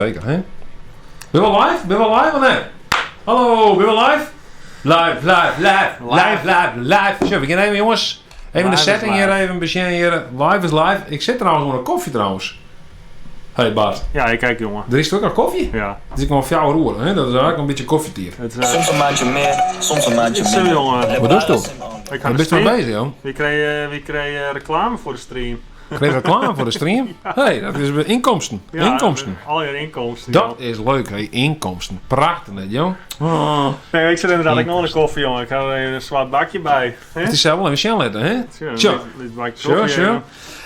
Zeker, hè? Ben we live? Ben we live of nee? Hallo, ben we live? Live. Zo, we gaan even, jongens. Even Live de setting hier, even een beetje hier. Live is live. Ik zit trouwens gewoon een koffie trouwens. Hey Bart. Ja, ik kijk jongen. Er is toch ook een koffie? Ja. Dus ik nog 4 roeren, hè? Dat is eigenlijk een beetje koffietier. Het, Soms een maandje meer, soms een maandje zo minder. jongen. Wat doe je toch? Ik ga Waar de bist je mee stream. bezig, jong? Wie kreeg reclame voor de stream? Kreeg reclame voor de stream? Hey, dat is weer inkomsten. Inkomsten. Al je inkomsten. Dat is leuk, hè? Inkomsten. Prachtig, net, jong. Nee, ik zit inderdaad ik nog een koffie jongen. Ik ga er een zwart bakje bij. Hè? Het is zelf wel even snel letten, hè? Zo. Dit bakje Zo, koffie, zo.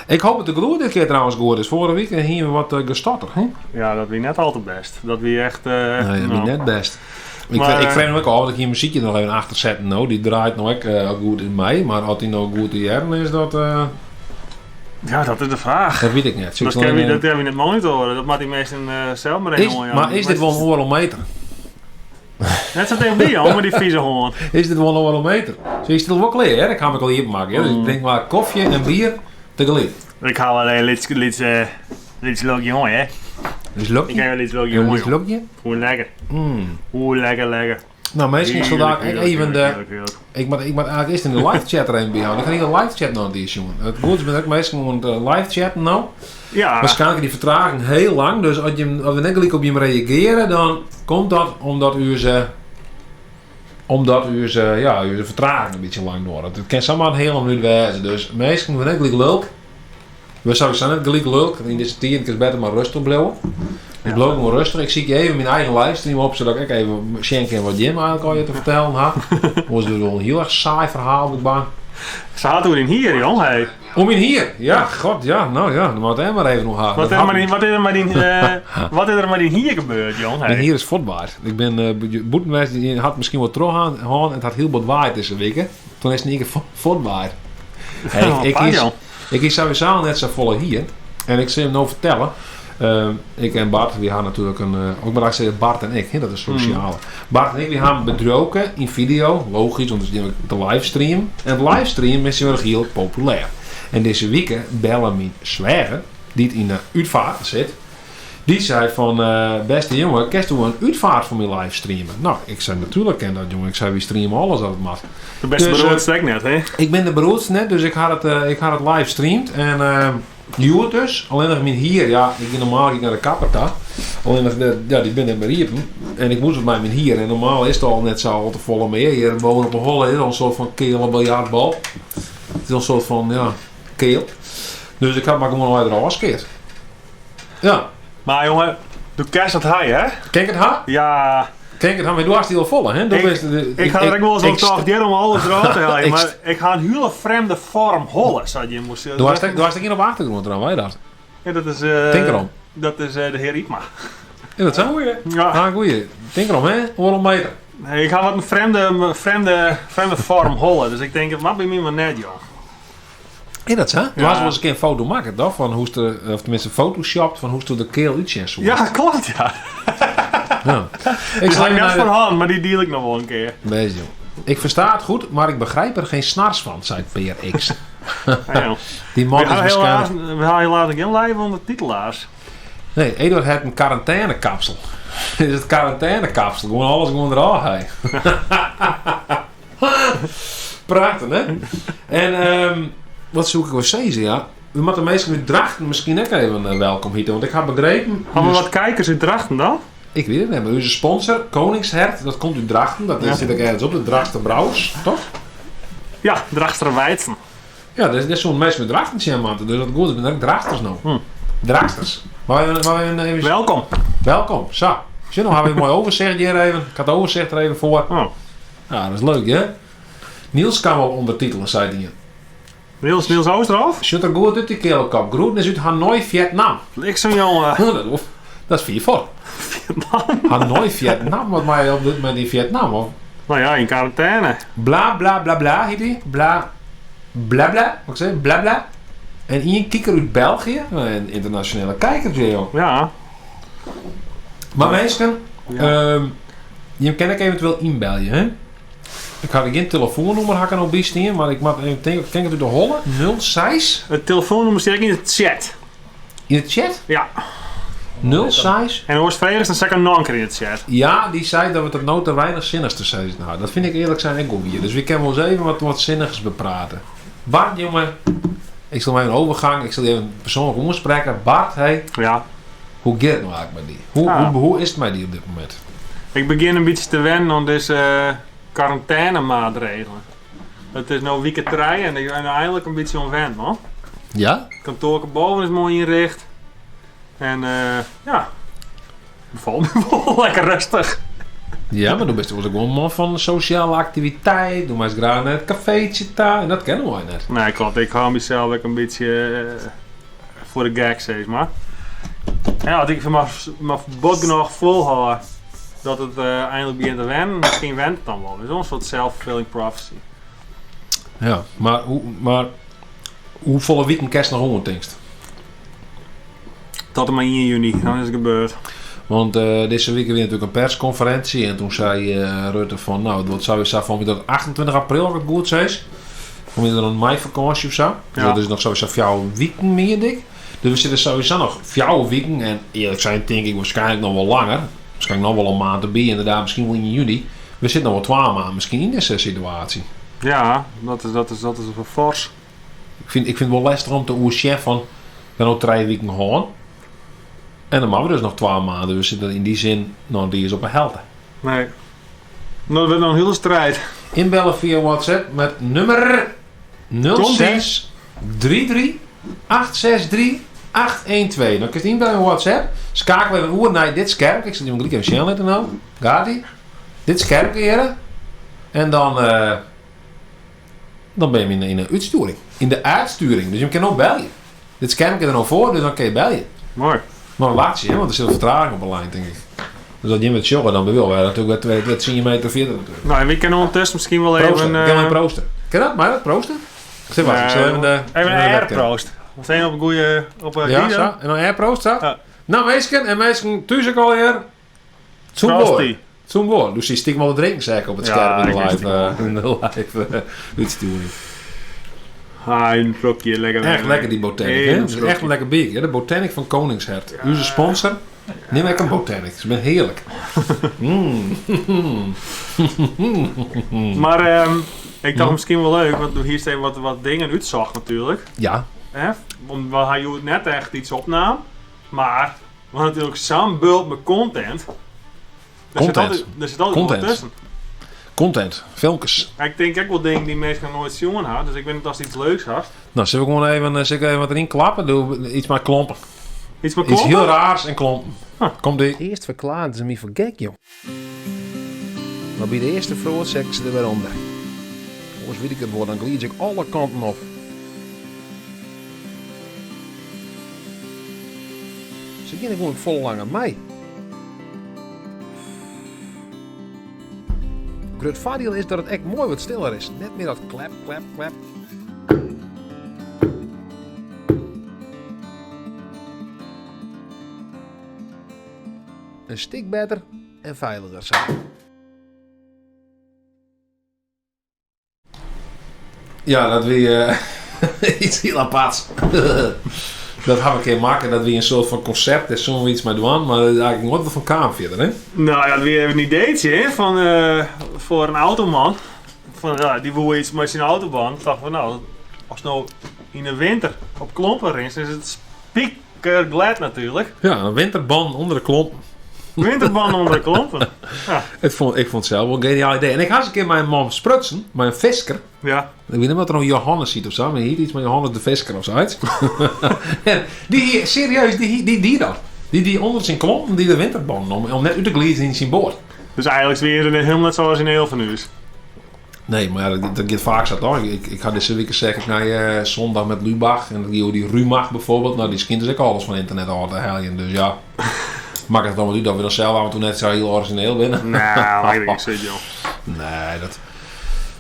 Ik hoop dat de gloed dit keer trouwens goed is. Vorige week hier wat gestarter, hè? Ja, dat wie net al te best. Dat wie echt... Nee, dat is net best. Maar, Ik vreemd ook al dat ik hier muziekje nog even achter zet. Nou, die draait nog ook goed in mei. Maar als hij nou goed in jaren is, dat Ja, dat is de vraag. weet ik net. Dat kan je niet monitoren. Dat maakt die meesten zelf maar in. Maar is dit wel een oorlogmeter? Net zo tegen die jongen, met die vieze hoorn. Is dit wel een oorlogmeter? Zo is het wel klaar, hè? Dat ga ik al hier maken. Hè? Dus ik drink maar koffie en bier tegelijk. Ik hou alleen iets leuk jongen, hè. Dus lukje? Ik ga wel iets leuk Een jongen. lukje? Hoe lekker. Mm. Hoe lekker. Nou, meestal zal daar even de... Heerlijk. Ik moet eigenlijk eerst in de live chat er een bij houden. Ik ga niet de live chat nou die jongen. Het goede is met ook meestal gewoon live chatten nou. Ja, Waarschijnlijk die vertraging heel lang. Dus als we net gelijk op je reageren, dan komt dat omdat u ze vertraging een beetje lang door. Het kan zomaar een hele minuut wezen. Dus meestal moeten we net gelijk leuk. We zouden zijn net gelijk leuk. In deze tijd is het beter maar rustig blijven. Dus blijf maar rustig. Ik zie je even mijn eigen livestream op, zodat ik even schenken wat Jim eigenlijk al je te vertellen had. Was dus wel een heel erg saai verhaal op baan. ze hadden we in hier, jong. Hey. Om in hier? Ja, god, ja, nou ja, dan moet hij maar even nog gaan. Wat is er maar in hier gebeurd, jong? En Hey. hier is voetbaar. Ik ben Boetenwijs, die had misschien wat terug aan. Het had heel wat waait deze weken. Toen is het niet voetbaar. Ik is sowieso net zo volle hier. En ik zal hem nou vertellen. Ik en Bart, we hadden natuurlijk ook maar zeggen Bart en ik, hè, dat is sociaal. Bart en ik, we hebben bedroken in video, logisch, want het is de livestream. En de livestream is heel populair. En deze week bellen mijn zwager, die in de uitvaart zit, die zei van, beste jongen, kerst doe een uitvaart voor mijn livestreamen? Nou, ik zei natuurlijk ken dat jongen, ik zei we streamen alles als het mag. De beste Dus, brood stek net, hè? Ik ben de broodste net, dus ik had het livestreamd en Joert dus, alleen nog hier, ja, ik ben normaal naar de kapper daar. Alleen nog, die ben net maar hier. En ik moest het bij mijn hier. En normaal is het al net zo al te volle meer. Hier boven op een holle is al een soort van keel biljartbal. Het is al een soort van, ja, keel. Dus ik had maar gewoon al afskeerd. Ja. Maar jongen, doe kerst het hij, hè? Kijk het haar? Ja, Kijk het haar, maar doe haast die al volle, hè? ik ga er ook wel zo'n toch om alles eruit te halen. ik- Maar ik ga een hele vreemde vorm hollen, zou je moest Doe haast hier op de achtergrond trouwens, weet je dat? Ja, dat is... Denk erom. Dat is de heer Ietma. Is dat zo? Ja. Ah, goeie. Denk erom, hè? Oorlog meter. Nee, ik ga wat een vreemde vorm hollen. Dus ik denk, het mag bij mij maar net, joh. Is dat zo? Ja. Toen was wel eens een keer een foto maken, toch? Van hoe ze, of tenminste photoshopt van hoe ze de keel uitziet. Ja, klopt, ja. Ja. Ik Ik sla ga je net naar van de... hand, maar die deal ik nog wel een keer. Wees, joh. Ik versta het goed, maar ik begrijp er geen snars van, zei PRX. Ja, joh. Die man We is gaan waarschijnlijk... helaas geen live onder de titelaars. Nee, Eduard heeft een quarantainekapsel. Dit is het quarantainekapsel. Gewoon alles gewoon eraf, hij. Praten, hè? En wat zoek ik wel zeggen, ja? We moeten meestal met Drachten misschien ook even welkom hieten. Want ik heb begrepen... Gaan we wat kijkers in Drachten dan? Ik weet het niet, maar onze sponsor, Koningshert, dat komt uit Drachten. Dat zit ook ergens op, de Drachten Brouwers, toch? Ja, Drachter Weidsen. Ja, dat is zo'n meisje met Drachtens in maanden. Dus dat goed, ik ben ook Drachters nou. Drachters. Maar we even... Welkom. Welkom, zo. Zie je nog, hebben we een mooi overzicht hier even. Ik had het overzicht er even voor. Oh. Ja, dat is leuk, hè? Niels kan wel ondertitelen, zei hij. Niels Oosterhof? Zit er goed uit die keelkop. Groeten is uit Hanoi, Vietnam. Ik zo'n jongen. Dat is 4 voor. Hanoi, Vietnam. Wat mij op dit met die Vietnam, of? Nou ja, in quarantaine. Bla, bla, bla, bla, heet die. Bla, bla, bla. Wat zeg je? Bla, bla. En Ian Kieker uit België. Een internationale kijker, joh. Ja. Maar mensen, Ja. je kan ik eventueel inbellen, hè? Ik had geen telefoonnummer hakken op bijstaan, maar ik mag even denken, kan ik het door de holle? 06? Het telefoonnummer staat in de chat. In de chat? Ja. 06? En hoe is vreemd, dan zeg ik een non-keer in het chat. Ja, die zei dat we het nota weinig zinnigs te zeggen. Nou, dat vind ik eerlijk zijn ik ook hier. Dus we kunnen wel eens even wat zinnigs bepraten. Bart, jongen. Ik zal mijn overgang. Ik zal je even persoonlijk omspreken. Bart, hey. Ja. Hoe gaat het nou eigenlijk met die? Hoe is het met die op dit moment? Ik begin een beetje te wennen aan deze quarantainemaatregelen. Het is nu weekend 3 en ik ben er eigenlijk een beetje aan wennen, hoor. Ja? Het kantoor boven is mooi inricht. En ja, bevalt me wel lekker rustig. Ja, maar dan best wel eens gewoon een man van sociale activiteit. Doe maar eens graag naar het cafeetje daar. En dat kennen wij net. Nee, klopt. Ik hou mezelf ook een beetje voor de gag, zeg maar. Ja, als ik maar bot genoeg volhouden dat het eindelijk begint te wennen, misschien went het dan wel. Het is een soort self-fulfilling prophecy. Ja, maar hoe volle weekend kerst nog ondertekst? Tot en maar 1 juni, dan is het gebeurd. Want deze week weer natuurlijk een persconferentie. En toen zei Rutte van, nou, wat zou je zeggen van dat 28 april wat goed is. Of er een meivakantie of zo. Ja. Dus nog sowieso 4 weken meer dik. Dus we zitten sowieso nog 4 weken. En eerlijk zijn denk ik waarschijnlijk nog wel langer. Waarschijnlijk nog wel een maand erbij. Inderdaad, misschien wel in juni. We zitten nog wel 12 maanden misschien in deze situatie. Ja, dat is wel fors. Ik vind het wel lastig om te oerchef van, ik ben al 3 weken gewoon. En dan maken we dus nog 12 maanden. We zitten in die zin, nou, die is op een helte. Nee. Nou, dat wordt nog een hele strijd. Inbellen via WhatsApp met nummer 06 33 863 812. Dan kun je inbellen op WhatsApp. Schakelen we een oer naar dit scherm. Ik zet hem gelijk even snel letten nou. Gaat ie? Dit scherm keren. En dan ben je in een uitsturing. In de uitsturing. Dus je kan ook bellen. Dit scherm er nog voor, dus dan kan je bellen. Mooi. Maar wacht je, want er zit een vertraging op een lijn, denk ik. Dus dat je met joggen dan wil, wij natuurlijk wat 10 meter verder natuurlijk. Nou, en we kunnen ondertussen misschien wel Proosten. even... Ik kan mijn proosten. Ken je dat? Maar dat proosten? Ik zeg wat, ik zal even de... Even een airproost. We zijn op een goede... Ja, zo. En dan airproost dat? Ja. Nou, meisken, thuis ook alweer. Zo'n woord. Frosty. Zo'n woord. Dus die stikt wel wat drinken, zeg ik, op het scherm Ja, in de ik live uitsturing. Een vlokje, lekker. Echt lekker die Botanic, hè? Het is echt een lekker bier, hè? De Botanic van Koningshert. Ja. Onze sponsor. Neem ik een Botanic. Ze zijn heerlijk. Maar ik dacht misschien wel leuk, want hier staan wat dingen uitzag natuurlijk. Ja. Omdat hij net echt iets opnam. Maar we hadden natuurlijk zo'n bult met content. Er zit altijd wat tussen. Content. Filmpjes. Ik denk ook wel dingen die mensen nooit zien had. Dus ik weet niet of het iets leuks had. Nou, zullen we gewoon even wat erin klappen? Doe iets maar klompen. Iets met Iets kloppen? heel raars en klompen. Komt die. Eerst verklaarden ze me voor gek, joh. Maar bij de eerste vroeg zeggen ze er weer onder. Anders weet ik het wel, dan glied ik alle kanten op. Ze beginnen gewoon vol lang aan mij. Het voordeel is dat het echt mooi wat stiller is. Net meer dat klep, klep, klep. Een stuk beter en veiliger zo. Ja, dat we iets heel aparts. Dat gaan we een keer maken, dat we een soort van concept is, zullen we iets mee doen, maar dat is eigenlijk nooit wat van kamer verder, hè? Nou ja, we hebben een ideetje hè, van, voor een automan. Van, ja, die wil iets met zijn autobahn. Ik dacht van nou, als nou in de winter op klompen is, is het spiekerglad natuurlijk. Ja, een winterban onder de klomp. Winterband onder de klompen. Ja. Ik vond het zelf wel een geniaal idee. En ik ga eens een keer mijn man sprutsen, mijn visker. Ja. Ik weet niet wat er nog Johannes ziet of zo, maar hier iets met Johannes de Visker of zoiets. En die, serieus, die dan. Die onder zijn klompen, die de winterband om net uit te gliezen in zijn boord. Dus eigenlijk is het weer helemaal net zoals in heel van u is. Nee, maar ja, dat gaat vaak zo toch. Ik ga deze week zeggen naar zondag met Lubach en die Rumach bijvoorbeeld. Nou, die skint dus ook alles van internet al te helgen. Dus ja, maak het dan wel uit dat we dan zelf af en toe net zo heel origineel binnen. Nou, ik denk het joh. Nee, dat...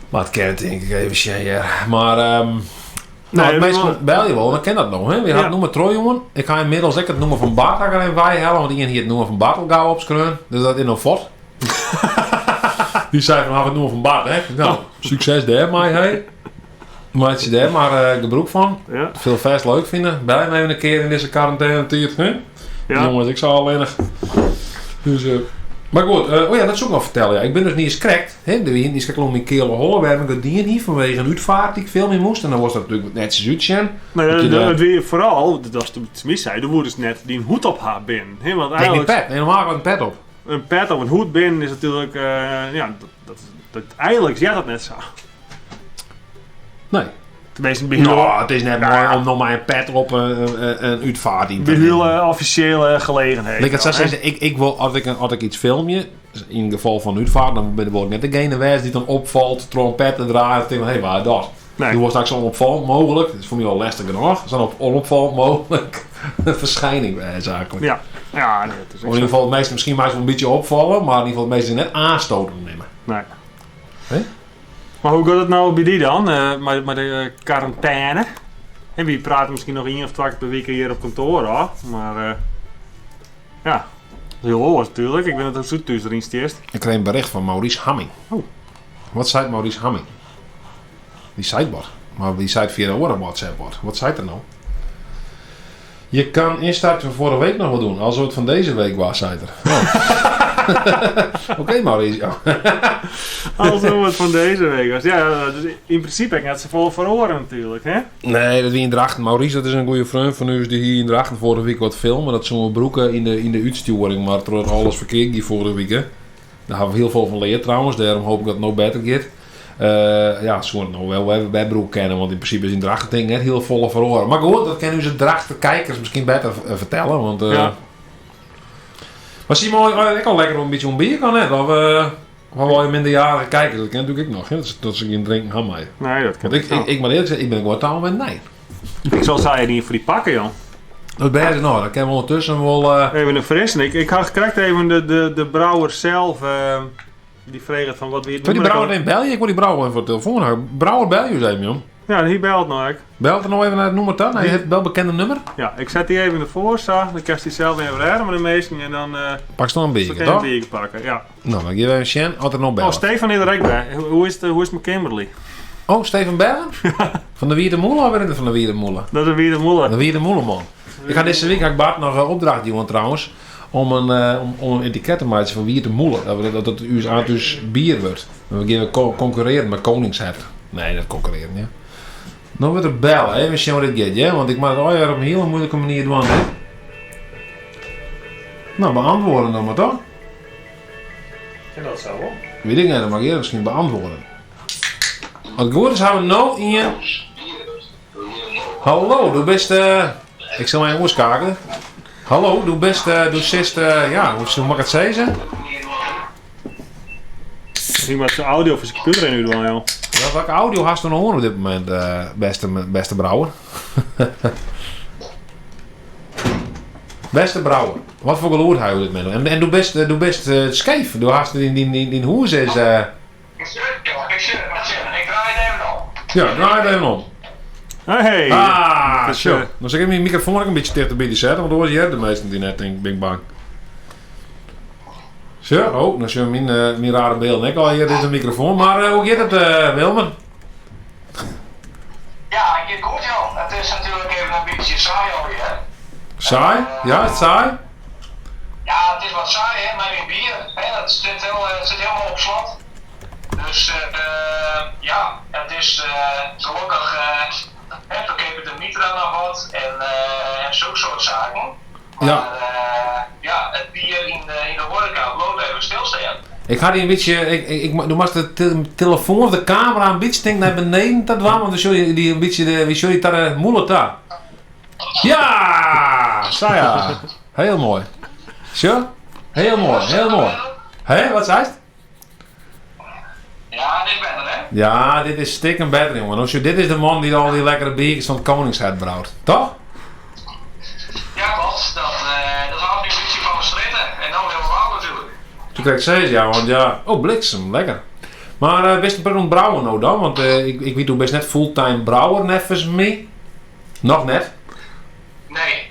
Maar het kent denk ik even share. Maar nou, Nee, meestal bel je wel, dan ken dat nog. Hè? We gaan het noemen Troy, jongen. Ik ga inmiddels ook het noemen van Bart gaan even bijhalen, want die hier het noemen van Bart al gauw opschreeuwen. Dus dat in een fort. Die zei van, het noemen van Bart, hè. Nou, succes daar, maar hey. Maak je daar maar gebruik van. Ja. Veel vast leuk vinden. Bel je me even een keer in deze quarantaine tijd, hè? Ja. Jongens, ik zou alleen nog... Dus, maar goed, oh ja, dat is ook nog vertellen. Ja. Ik ben dus niet eens correct. Hè? De wind is om in Kele Holle. We hebben gedien hier vanwege een uitvaart die ik veel meer moest. En dan was dat natuurlijk net zo uitzien. Het weer vooral, dat is tenminste zei, de woord is net die een hoed op haar bin. Hè, want Nee, eigenlijk niet pet. Nee, normaal een pet op. een pet of een hoed bin is natuurlijk, dat eigenlijk zegt dat net zo. Nee. Tenminste, Nou, het is net Ja. mooi om nog maar een pet op een uitvaart in te bij nemen. hele officiële gelegenheden. Ik had zo zeggen, ik wil, als ik iets filmje, in het geval van uitvaart, dan ben ik net degene wijs die dan opvalt, trompetten draaien, en hé, waar dat? Nee. Die wordt straks zo onopvallend mogelijk, dat is voor mij al lastig genoeg, zo onopvallend mogelijk een verschijning wijs eigenlijk. Ja, ja, nee, het is Of in ieder geval het meeste, misschien maar een beetje opvallen, maar in ieder geval het meeste net aanstoten nemen. Nee. Hè? Maar hoe gaat het nou bij die dan? Met de quarantaine? En wie praat misschien nog 1 of 2 keer per week hier op kantoor, hoor. Maar ja, heel hoog natuurlijk. Ik ben het ook zo thuis erin stierst. Ik kreeg een bericht van Maurice Hamming. Oh. Wat zei Maurice Hamming? Die zei het wat. Maar die zei het via de oren WhatsApp wat. Wat zei het er nou? Je kan instart van vorige week nog wat doen. Als het van deze week was, zei het er. Oh. Oké, Maurice. Ja. Als het van deze week was. Ja, dus in principe heb ik net ze vol verhoren natuurlijk, hè? Nee, dat wie in Drachten. Maurice, dat is een goede vriend van u die hier in Drachten vorige week wat filmen. Dat zo'n broeken in de uitsturing. Maar toen alles verkeerd die vorige week. Hè. Daar hebben we heel veel van geleerd trouwens. Daarom hoop ik dat het nog beter gaat. Ja, zo'n nou wel bij broek kennen. Want in principe is in Drachten denk ik net heel volle verhoren. Maar goed, dat kunnen ze Drachten kijkers misschien beter vertellen. Want, Ja. Maar Simon, ik al lekker een beetje om bier kan net. Of wel je minderjarige kijkers. Dat ken natuurlijk ik nog. Hè. Dat ze geen drinken gaan mij. Nee, dat kan Want ik maar eerlijk zeggen, ik ben gewoon taal met nee. Ik zal zij niet voor die pakken, joh. Dat ben je nou, dat kan we ondertussen wel... Even een frisse. Ik had gekregen even de brouwer zelf. Die vreeg het van wat weer. Voor die brouwer in België, ik wil die brouwer even voor de telefoon houden. Brouwer België, zei hem, joh. Ja, die belt nog ik. Belt er nog even naar het nummer dan? Hij heeft wel bekende nummer. Ja, ik zet die even ervoor, zo. Dan kan hij zelf even redden met de meesten en dan Pak ze nog een kan beetje, je een toch? biertje pakken. Ja. Nou, dan geef even een Sjen, altijd nog Oh, bellen. Stefan is er ook bij. Hoe is het met Kimberly? Oh, Steven Bellen? Van de Wierde Moelen of weer niet van de Wierde Moelen? Dat is weer de moeder. De Wierde Moelen, man. Ik ga deze week, ik Bart nog een opdracht doen trouwens. Om een etiket te maken van Wierde Moelen. Dat het u aan dus bier wordt. We gaan concurreren met Koningshert. Nee, dat concurreren, ja. Dan wordt er bellen, even zien wat dit gaat, ja? Want ik maak het alweer op een hele moeilijke manier doen, hè? Nou, beantwoorden dan maar toch? Ja, dat zou wel. Weet ik niet, dan mag je misschien beantwoorden. Wat goed is, hebben we nou in je... Hallo, du bist... Ik zal maar eens kijken. Hallo, du bist... Du zit... ja, hoe mag ik het zeggen? Ik moet de audio voor zijn computer in nu doen, joh. Ja, welke audio hast du nog horen op dit moment, beste brouwer? Beste brouwer, wat voor geluid heb je dit met? En du bist scheef, du hast in hoes is... Ik zit ik draai het even op. Ja, draai het even om. Hey! Ah, Dus, zo. Dan zeg ik mijn microfoon ook een beetje dichter bij die zetten, want dan hoor je de meesten die net denk Bing Bang. Zo, oh, dan zie je mijn rare beelden. Ik al hier, dit is een microfoon, maar hoe gaat het, Wilmer? Ja, je goed joh. Het is natuurlijk even een beetje saai alweer. Saai? Ja, het saai? Ja, het is wat saai hè, met een bier. Hè. Het zit helemaal op slot. Dus ja, het is gelukkig heb ik de Mitra nog wat en zo'n soort zaken. Maar Ja. ja, het bier in de horeca loopt even stilstaan. Ik ga die een beetje, du moest de telefoon of de camera een beetje denk naar beneden te dwaan, want dan zul je die een beetje, wie zul je daar moeilijk daar? Ja, zo ja, heel mooi. Zo, heel mooi, heel mooi. Hé, wat zei het? Ja, dit is beter hè. Ja, dit is stikken beter jongen. Als je, dit is de man die al die lekkere biertjes van het Koningshert brouwt, toch? Ja, klopt. Dat houdt nu een beetje van de stritten. En dan helemaal natuurlijk. Toen kreeg ik steeds, ja, want ja, oh bliksem, lekker. Maar best een paar brouwen nou dan, want ik weet hoe best net fulltime brouwer nevens me. Nog net. Nee,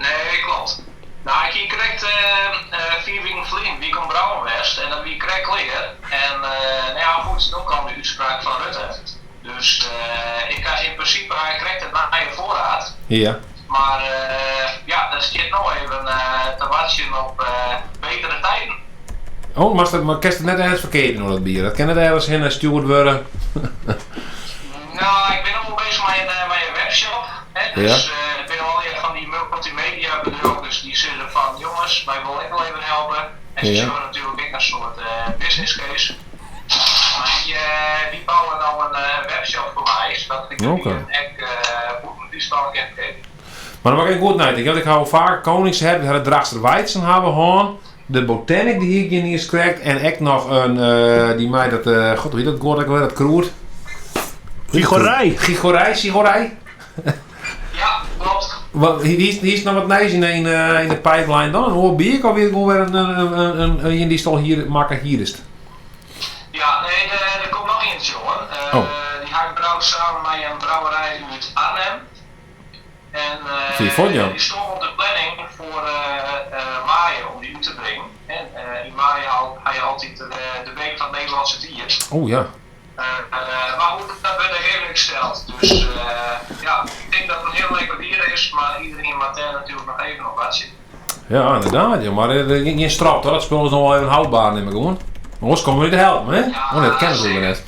klopt. Nou, ik kreeg 4 weken vliegen, wie kon brouwen west en dan wie kreeg liggen. En nou ja, goed, dan kwam de uitspraak van Rutte. Dus ik kan in principe, hij krijgt het naar je voorraad. Ja. Maar ja, dat zit nou even te wachten op betere tijden. Oh, maar kerst het net ergens verkeerd door dat bier? Dat kan het ergens in stuurd worden? Nou, ik ben al bezig met een webshop. Hè, dus ik ben al van die multimedia bedrijven, dus die zeggen van jongens, wij willen ook wel even helpen. En ze zullen natuurlijk ook een soort business case. Maar die bouwen nou een webshop voor mij, zodat ik echt goed met die stand kan kijken. Maar dan mag ik goed nadenken, want ik hou vaak Koningshert, we hadden Draagster Weidsen hebben gewoon. De Botanic die hier niet eens krijgt en echt nog een, die mij dat, god hoe heet dat woord ook weer, dat kroert? Gigorij. Ja, klopt. Hier is nog wat nieuws in de pipeline dan. Hoe ben ik alweer een die stal hier maken hier is? Ja, nee, er komt nog eentje jongen. Die ga ik brouwen samen met een brouwerij uit Arnhem. En die stond op de planning voor maai om die uit te brengen. En in maai had je altijd de week van het Nederlandse dier. Oh ja. Maar goed, dat werd er redelijk gesteld. Dus ja, ik denk dat het een heel lekker bier is, maar iedereen moet daar natuurlijk nog even op wat zitten. Ja, inderdaad. Ja. Maar geen strap hoor, dat spul is nog wel even houdbaar neem ik gewoon. Anders komen we niet te helpen, hè? Ja, dat kennen ze net.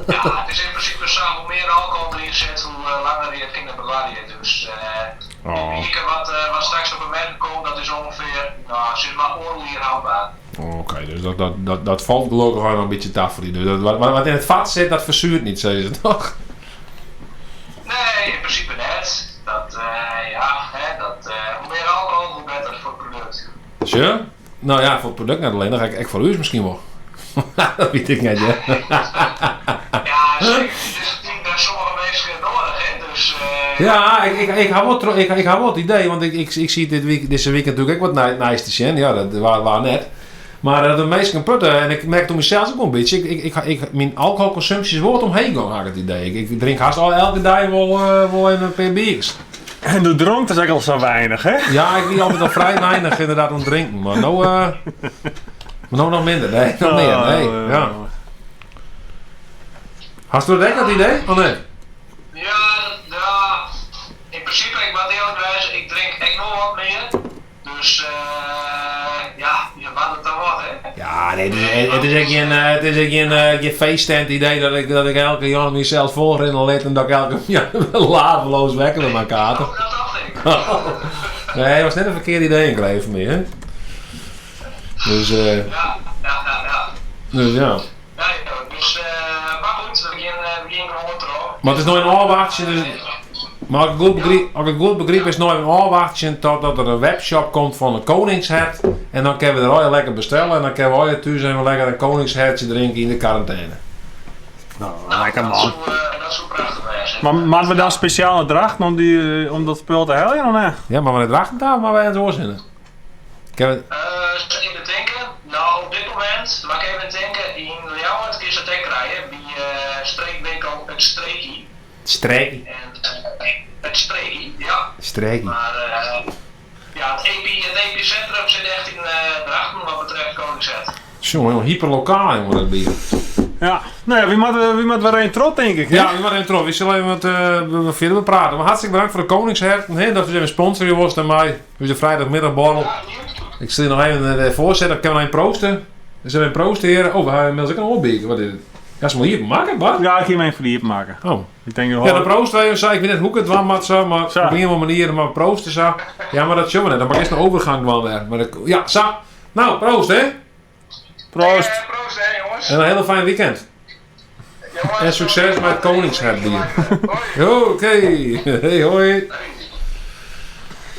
Ja, het is in principe zo, hoe meer alcohol erin zit, hoe langer je het kan bewaren. Dus die weken wat straks op een merk komt, dat is ongeveer, nou, zit maar hier houdbaar. Oké, dus dat valt gelukkig wel een beetje tafel. Dus wat in het vat zit, dat verzuurt niet, zei ze toch? Nee, in principe net. Hoe meer alcohol, hoe beter voor het product. Sure? Nou ja, voor het product net alleen, dan ga ik echt voor u misschien wel. Dat weet ik niet, hè? Ja, zeker. Dus ik denk dat sommige mensen nodig, hè? Dus, ja, ik heb wel het idee, want ik zie deze week natuurlijk ook wat nice te zien. Ja, dat waar net. Maar de meesten putten, en ik merk toen mezelf ook een beetje, mijn alcoholconsumptie is wel wat omheen gaan, had ik het idee. Ik drink haast al elke dag wel een paar biertjes. En de dronk is eigenlijk al zo weinig, hè? Ja, ik ben altijd al vrij weinig inderdaad aan het drinken, maar nou nog minder, nee, nog meer, nee, ja. Hast u dat idee, of nee? Ja, in principe, ik ben heel erg ik drink echt nog wat meer. Dus je maakt het dan wat, hè? Ja, nee, het is geen feesttent idee dat ik elke jaar mezelf voorrennen let en dat ik elke jaar laveloos wekken met mijn kaarten. Oh, dat dacht ik. Nee, het was net een verkeerd idee in meer, hè? Dus Ja. Dus ja. Dus, maar goed, we beginnen gewoon erop. Maar het is nog een afwachtje, dus... Maar als ik goed begreep is het nog een afwachtje totdat er een webshop komt van een Koningshert. En dan kunnen we er al lekker bestellen en dan kunnen we al thuis even lekker een Koningshertje drinken in de quarantaine. Nou, lekker man. Dat is zo prachtig wezen. Maar maken we dan speciale drachten om dat spul te helpen, of nee? Ja, maar we het wachten daar, maar wij aan het oorzinnen. Even denken, nou op dit moment, maar ik even denken, in Ljouwert is het ook rijden, die streekwinkel het Streekie. Streekie. Het Streekie, ja. Streekie. Maar het epicentrum zit echt in Drachten wat betreft Koningshert. Jongen, hyperlokaal jongen dat bier. Ja, nou ja, wie moet weer een trot denk ik, hè? Ja, wie moet een trot. We zullen even wat verder praten. Maar hartstikke bedankt voor de Koningshert. Dat we even sponsoren was naar mij. We zijn vrijdagmiddagborrel. Ja, Ik stel nog even de voorzitter. Ik kan nog een proosten. We zullen een proosten heren. Oh, we hebben inmiddels ook een opbeken. Wat is het? Ja, ze maar hier maken, Bart. Ja, ik ga hem even liep maken. Oh. Ik denk Ja, dan proosten wij. Ik weet niet hoe ik het was, maar zo. Maar op een of manier maar proosten zo. Ja, maar dat zullen we net. Dan mag eerst een overgang wel weer. Maar ja, zo. Nou, proost hè. Proost. proost hè jongens. En een hele fijn weekend. Jongens, En succes met het Koningshert bier. Hoi. Oké. Hey, hoi.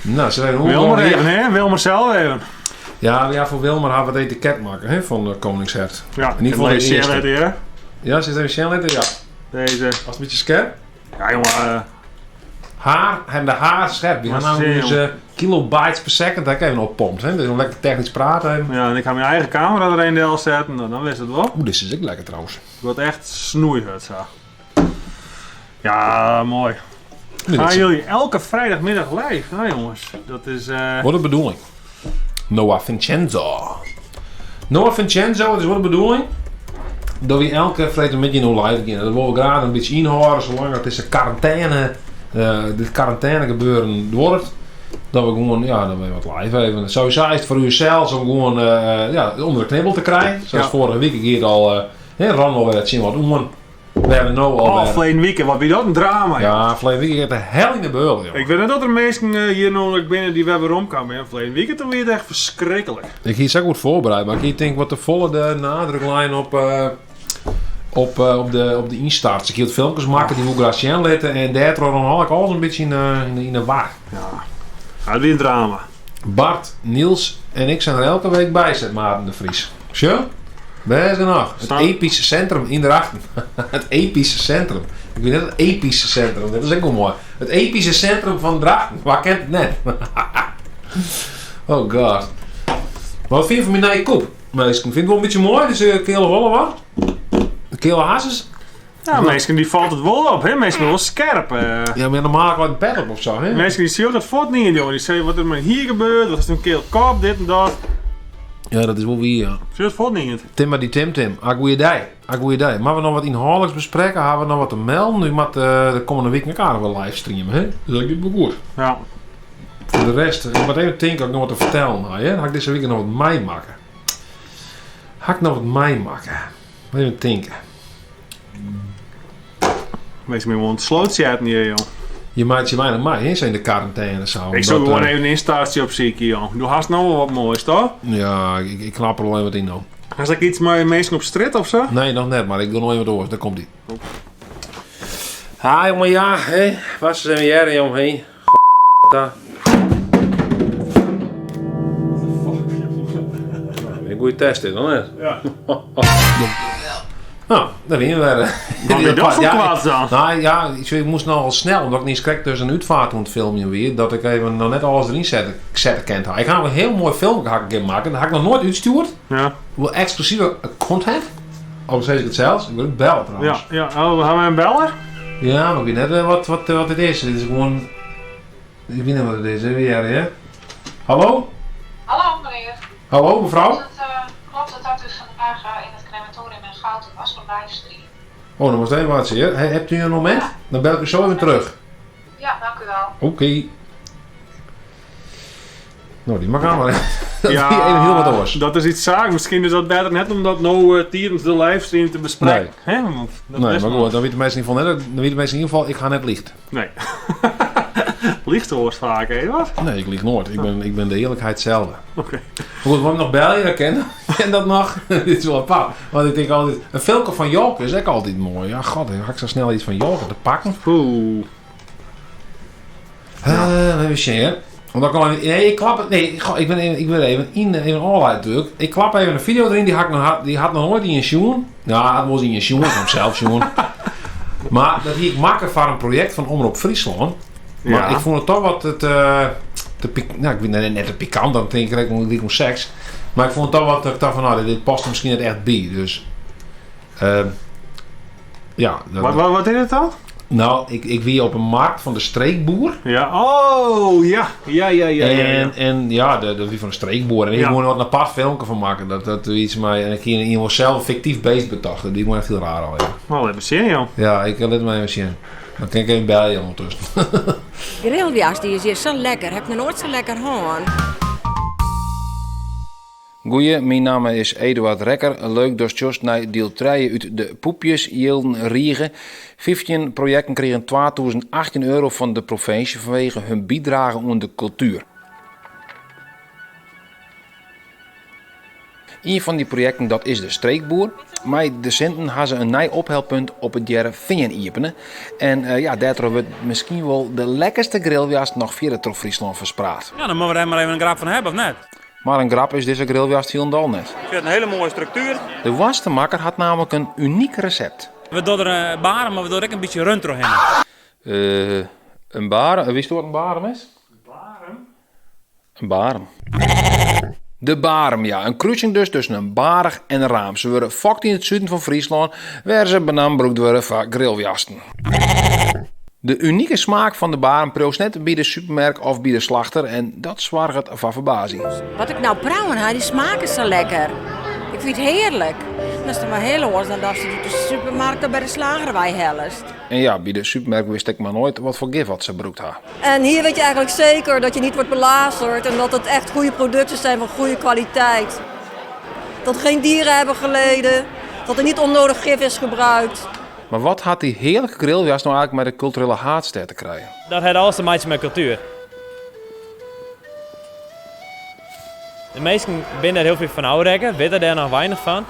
Nou, ze zijn Wilmer even, hè? Wilmer zelf even. Ja, voor Wilmer gaan we het etiket maken hè, van de Koningshert. Ja, in ieder geval de eerste. hè? Ja, zit even snel in. Ja. Deze. Was een beetje scherp. Ja, jongen. Haar en de haar scherp. Die gaan nou dus kilobytes per second. Daar kan je nog pompt. Dus om lekker technisch praten. Ja, en ik ga mijn eigen camera er een deel zetten. Nou, dan wist het wel. Oeh, dit is ook lekker trouwens. Het wordt echt snoeihut zo. Ja, mooi. Gaan jullie elke vrijdagmiddag live? Nou jongens, dat is... Wat de bedoeling? Noah Vincenzo. Noah Vincenzo, dat is wat de bedoeling. Dat we elke vrijdagmiddag nog live gaan. Dat willen we graag een beetje inhouden zolang het is de quarantaine gebeuren wordt. Dat we gewoon, ja, dan ben je wat live even. Sowieso is het voor u zelfs om gewoon onder de knibbel te krijgen. Zoals vorige week hier al, Randel werd zien wat doen. We hebben nu al... verleden weekend, wat ben dat een drama. Ja, verleden weekend heeft de hel in de beul. Ik weet niet dat er mensen hier nog binnen die we hebben rondkomen. En verleden weekend dan weer echt verschrikkelijk. Ik hier zo goed voorbereid, maar ik denk wat de volle de nadruklijn op de instart. Ik hield filmpjes maken die moet Gracien letten en daar dan ik alles een beetje in de war. Ja, het weer een drama. Bart, Niels en ik zijn er elke week bij, zegt Maarten de Vries. Zo? Best genoeg. Het epische centrum in de Drachten. Het epische centrum. Ik weet net het epische centrum. Dat is ook wel mooi. Het epische centrum van Drachten. Waar kent het net? Oh god. Wat vind je van mijn nieuwe koep? Meestal vind het wel een beetje mooi. Dus kele rollen wat. De kele hazes. Ja, mensen die valt het wel op, hè? Mensen wel scherp. Ja, maar normaal wat een pet op of zo, hè? Mensen die zien het voort niet in, jongen. Die zeggen wat er maar hier gebeurt. Wat is een keel kop, dit en dat. Ja, dat is wel wie, ja. Zie het voort niet. Tim, die Tim. A goeie dag. Maar we nog wat inhoudelijks bespreken? Hebben we nog wat te melden? Nu moet de komende week elkaar nog wel livestreamen, hè? Dus dat is wel goed. Ja. Voor de rest, ik moet even denken, ik nog wat te vertellen. Hè? Ga ik deze week nog wat meemaken? Even denken. Mensen moeten ontsloten zitten hier, joh. Je maakt je weinig mee, hè? Zijn in de quarantaine zo. Ik zou gewoon even een installatie op zieken, joh. Doe haast nou wel wat moois, toch? Ja, ik knap er wel even wat in, nou. Als ik iets met mensen op straat of zo? Nee, nog net, maar ik doe nog even wat door. Daar komt ie. Ha, jongen, ja, hé. Waar zijn we hier, jongen, hé? Daar. Een goede test, dit, dan net. Ja. Nou, daar ben je weer. Wat ben je dat voor kwaad dan? Nou ja, ik moest nogal snel, omdat ik niet schrik tussen een uitvaart moet filmen weer, dat ik even nog net alles erin zetten kent. Ik ga een heel mooi filmpje maken, dat heb ik nog nooit uitgestuurd. Ja. Wel exclusieve content. Oh, zeg ik het zelfs? Ik wil het bellen trouwens. Ja. Oh, gaan we hem bellen? Ja, maar ik weet net wat het is. Dit is gewoon... Ik weet niet wat het is, hè, weer, hè? Hallo? Hallo meneer. Hallo, mevrouw? Klopt het dat u vandaag in het crematorium in Gouten was voor livestream? Oh, dan was het even wat zeer. Hebt u een moment? Ja. Dan bel ik u zo even terug. Ja, dank u wel. Oké. Nou, die mag aan maar. Dat is Ja, even heel wat anders. dat is iets zaak. Misschien is dat beter net om dat nou tijdens de livestream te bespreken. Nee. Hè? Want dat Nee, is maar nog- goed, dan weten mensen in ieder geval, ik ga net licht. Nee. Licht hoort vaak, hè? Wat? Nee, ik lieg nooit. Ik ben de eerlijkheid zelf. Oké. Maar goed, waarom nog bellen? Dat ken dat nog. Dit is wel apart. Want ik denk altijd, een filmpje van Joke is ook altijd mooi. Ja, god, dan ga ik zo snel iets van Joke te pakken. Oeh. Even zien, hè. Want dan kan nee, ik klap het. Nee, goh, ik ben even in all natuurlijk. Ik klap even een video erin, die had nog nooit in je schoen. Ja, het was in je schoen, van zelf schoen. Maar dat hier ik maken voor een project van Omroep Friesland. Maar Ja. ik vond het toch wat ik weet net te pikant, dan denk ik direct om seks. Maar ik vond het toch wat, ik dacht van nou, dit past er misschien net echt bij. Dus ja. Wat is het dan? Nou, ik wie op een markt van de streekboer. Ja. Oh, ja. Ja. En ja, de wie van de streekboer. En ik Ja. moet er wat een apart filmpje van maken. Dat we iets mee. En ik hier iemand zelf een fictief beest betachten. Die moet echt heel raar al. Ja, Wel even zien, joh. ja ik let me even zien. Dan kan ik even bellen ondertussen. Grilljas, die is hier zo lekker. Heb je nooit zo lekker hoorn? Goeie, mijn naam is Eduard Rekker. Leuk dat je naar deel 3 uit de Poepjes Jilden Riegen. 15 projecten kregen 2018 euro van de provincie vanwege hun bijdrage aan de cultuur. Een van die projecten dat is de streekboer. Met de Sinten hebben ze een nieuw ophelpunt op het jaren Vingen openen. En daardoor wordt misschien wel de lekkerste grilljas nog via de Friesland verspreid. Ja, dan moeten we er maar even een grap van hebben, of net? Maar een grap is deze grilljas helemaal net. Ik vind het een hele mooie structuur. De wasmaker had namelijk een uniek recept. We doen er baren, maar we doen ook een beetje rund doorheen. Een barem. Wist je wat een barem is? Een barem? De barem, ja. Een kruising dus tussen een barg en een raam. Ze worden fokt in het zuiden van Friesland, waar ze benamelijk worden van grilljasten. De unieke smaak van de barem proost net bij de supermarkt of bij de slachter en dat zorgt van verbazing. Wat ik nou brouwen ha, die smaken zo lekker. Ik vind het heerlijk. Dat is toch maar heel anders dan dat ze doet de supermarkt bij de slagerij helst. En ja, bij de supermarkt wist ik maar nooit wat voor gif wat ze broekt had. En hier weet je eigenlijk zeker dat je niet wordt belazerd en dat het echt goede producten zijn van goede kwaliteit. Dat er geen dieren hebben geleden, dat er niet onnodig gif is gebruikt. Maar wat had die heerlijke grilljas nou eigenlijk met de culturele haatster te krijgen? Dat heeft alles te maken met cultuur. De meesten binnen er heel veel van oudrekken, weten daar nog weinig van.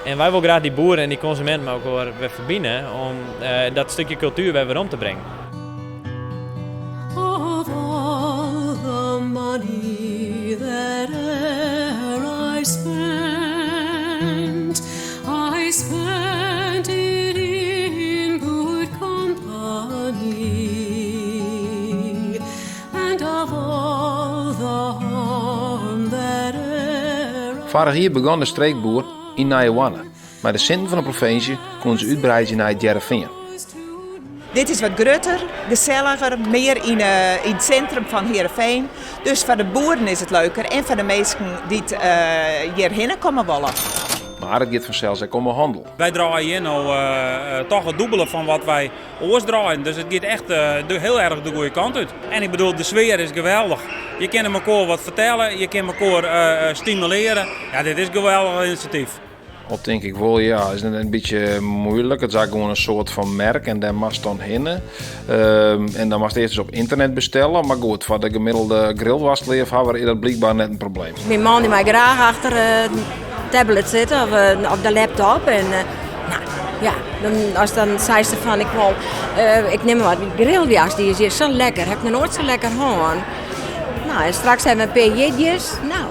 En wij willen graag die boeren en die consumenten ook weer verbinden om dat stukje cultuur weer om te brengen. Of all the money that e'er I spent it in good company. And of all the harm that e'er Vorig jaar begon de streekboer in Nijwanne. Maar de centrum van de provincie kon ze uitbreiden naar het Jereveen. Dit is wat grutter, gezelliger, meer in het centrum van Heerenveen. Dus voor de boeren is het leuker en voor de mensen die hierheen komen willen. Maar het gaat vanzelfs ook om een handel. Wij draaien hier nou toch het dubbele van wat wij oors draaien. Dus het gaat echt heel erg de goede kant uit. En ik bedoel, de sfeer is geweldig. Je kan elkaar wat vertellen, je kan elkaar stimuleren. Ja, dit is een geweldig initiatief. Dat denk ik wel, ja. Is het een beetje moeilijk. Het is gewoon een soort van merk en daar mag dan heen. En dan mag je eerst eens op internet bestellen. Maar goed, voor de gemiddelde grillwasliefhebber is dat blijkbaar net een probleem. Mijn man die mij graag achter de tablet zit of op de laptop. En nou, ja, als dan zei ze van ik neem maar wat grilljas, die is hier zo lekker. Heb ik nog nooit zo lekker gehad. Nou, en straks hebben we een paar jitjes. Nou,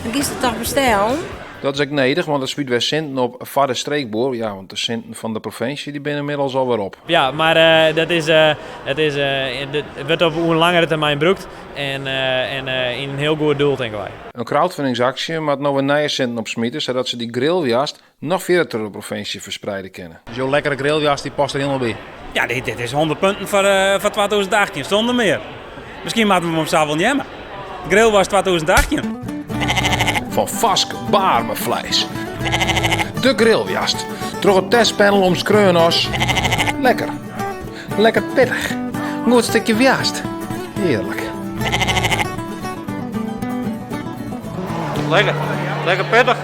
dan kies je het toch bestellen. Dat is ook nedig, want er spuit weer centen op voor de streekboer. Ja, want de centen van de provincie die zijn inmiddels alweer op. Ja, maar het wordt op een langere termijn gebruikt en in een heel goed doel, denken wij. Een crowdfundingsactie maakt nou weer nieuwe centen op smieten, zodat ze die grilljas nog verder door de provincie verspreiden kunnen. Zo'n lekkere grilljas die past er helemaal bij. Ja, dit is 100 punten voor 2018, zonder meer. Misschien maken we hem zelf wel niet hebben. Grill was 2018. Van Vask Barmevlees. De grilljast. Door het testpanel om skreuners. Lekker. Lekker pittig. Goed stukje wjast. Heerlijk. Lekker. Lekker pittig.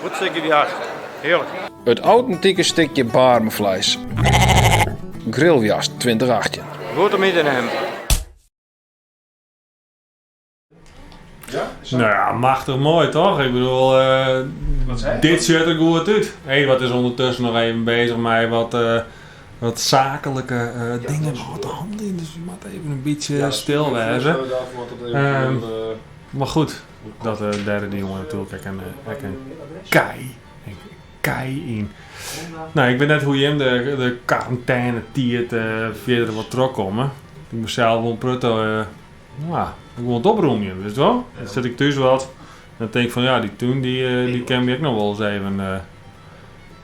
Goed stukje wjast. Heerlijk. Het authentieke stukje Barmevlees. Grilljast 2018. Goed om mee te nemen. Nou ja, machtig mooi toch? Ik bedoel, dit ziet er goed uit. Wat is ondertussen nog even bezig met wat zakelijke dingen. Wat de hand in, dus je moet even een beetje stil wezen. Maar goed, dat derde die jongen natuurlijk een kei in. Nou, ik weet net hoe je hem de quarantaine tiert verder wat trok komen. Ik moest zelf wel prutten. Ik wil het oproemen, weet je wel? Dan zit ik thuis wat. Dan denk ik van ja, die toen die kan ik nog wel eens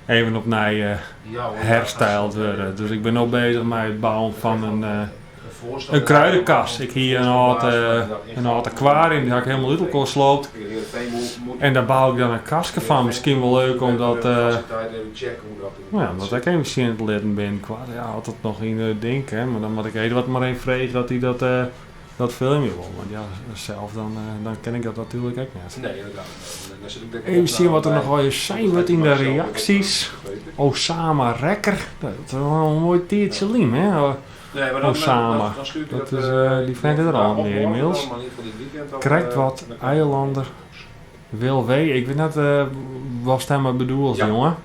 even opnieuw hersteld worden. Dus ik ben ook bezig met het bouwen van een kruidenkast. Ik hier een oud aquarium, die heb ik helemaal uit elkaar gesloopt. En daar bouw ik dan een kastje van. Misschien wel leuk omdat omdat ik even misschien in het leden ben. Ja, altijd nog in denken, hè. Maar dan moet ik even wat maar even vrezen dat hij dat filmpje wil. Want ja, zelf dan ken ik dat natuurlijk ook niet. Nee, inderdaad. Even zien wat er nog wel eens zijn wordt in de reacties. Osama Rekker. Dat is wel een mooi tiertje liem, hè? Osama. Dat is, die vindt er al meer inmiddels. Krijgt wat eilander. Wil wee. Ik weet net wat hij maar bedoelt, jongen.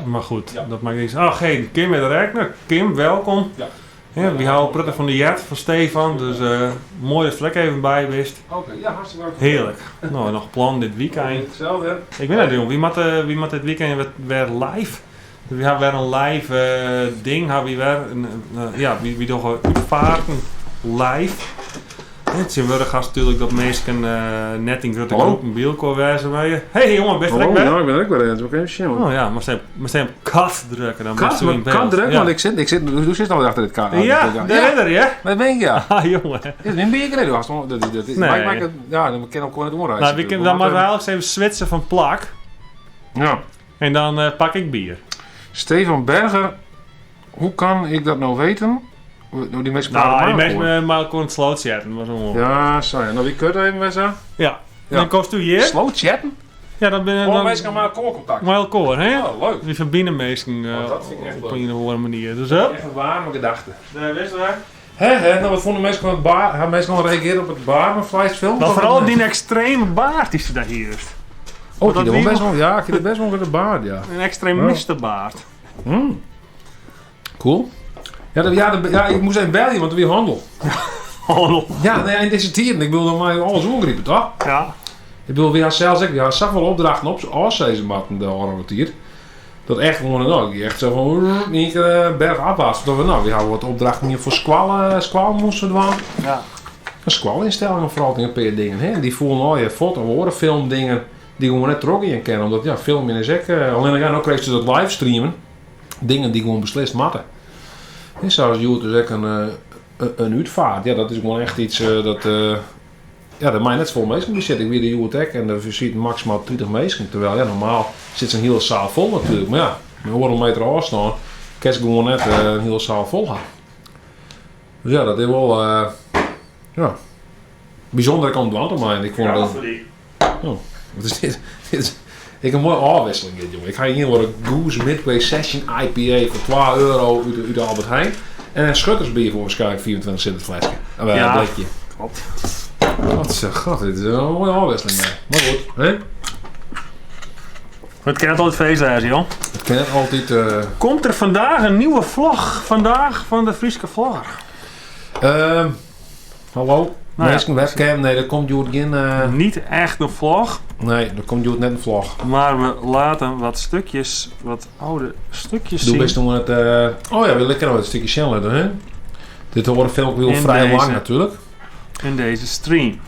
Maar goed, dat maakt niks. Oh, geen Kim met de Rekner. Kim, welkom. Ja, we houden prettig van de jet van Stefan, dus mooi dat je er even bij wist. Oké, ja, hartstikke leuk. Heerlijk. Nou, nog plan dit weekend. Hetzelfde. Ik weet het niet, wie moet dit weekend weer live? We hebben weer een live ding, wie doen uitvaarten live. Het is gast natuurlijk dat mensen net in grote Hallo? groepen bielkoor wijzen bij je. Hé jongen, best Oh, weg? ja, ik ben er ook weer eens. Oké, shit. Oh ja, maar ze hebben kat drukken. Dan best wel in beeld. Kan druk, Ja. want ik zit, hoe zit al achter dit kaart? Ja, daar is er, ja. Dat ben ik, ja. Ah jongen. Dit is een beker, nee, gast. Nee. Ja, dan kan ik ook niet omreizen. Nou, we kunnen dan maar wel eens even switchen van plak. Ja. En dan pak ik bier. Stefan Berger, hoe kan ik dat nou weten? Door die mensen Nou, die mensen maar kon het sloot zetten. Maar zo. Ja, sorry. Nou, wie kut even met zo? Ja. Dan kost u hier. Slow chatten? Ja, dan ben je Gewoon dan... mensen gaan maar koorcontact. Maar heel koor, hè? Oh, leuk. Die verbinden mensen dat vind ik echt op leuk. een of andere manier. Dus hè? Echt een warme gedachte. Daar wist je waar. Hè, nou wat vonden mensen van het baar? Hebben mensen gewoon gereageerd op het baarmevleisfilm? Maar vooral die extreme baard die ze daar hier heeft. Oh, dat die wie- best wel, ja, ik heb best wel met de baard, ja. Een extremistenbaard. Cool. Ja, ik moest even bellen, want er weer handel. Handel. Ja, nee, in deze tijden, ik bedoel, dan maar alles omgriepen, toch? Ja. Ik bedoel, we hadden zelfs, ik zag wel opdrachten op oorsezen matten de oriënteer. Dat echt gewoon, nou, die echt zo van, niet bergafwaarts. Dat we, nou, we hadden wat opdrachten hier voor squal moesten doen. Ja. Een squalinstellingen vooral tegen een paar dingen, hè. Die voelen, oh, je foto, horen, filmdingen, die gewoon net trok in kennen. Omdat, ja, filmen is ook, alleen ja, nou kreeg ze dat livestreamen. Dingen die gewoon beslist matten. En zoals je dus ook een uitvaart. Ja, dat is gewoon echt iets ja, dat mij net vol mensen. Die zit ik weer de Joetek en er zit maximaal 20 mensen. Terwijl ja, normaal zit een hele zaal vol natuurlijk. Maar ja, we horen een meter afstaan. Kan ze gewoon net een hele zaal vol gaan. Dus ja, dat is wel ja, bijzondere kant aan mij. Ik vond dat. Oh, wat is dit? Ik heb een mooie afwisseling dit, jongen. Ik ga hier worden Goose Midway Session IPA voor €12 uit de Albert Heijn. En een schuttersbier voor waarschijnlijk 24 cent het flesje. Ja, blikje. klopt. Wat zeg, god, dit is een mooie afwisseling. Maar goed, hè? Het kan altijd feest zijn, joh. Het kan altijd. Komt er vandaag een nieuwe vlog? Vandaag van de Frieske vlog. Hallo? Nou Mensen webcam, nee, daar komt Joert geen. Niet echt een vlog. Nee, daar komt Joert net een vlog. Maar we laten wat stukjes, wat oude stukjes Doe zien. best doen het. Oh ja, we lekker een stukje Shell doen, hè? Dit horen film wel In vrij deze. lang natuurlijk. In deze stream.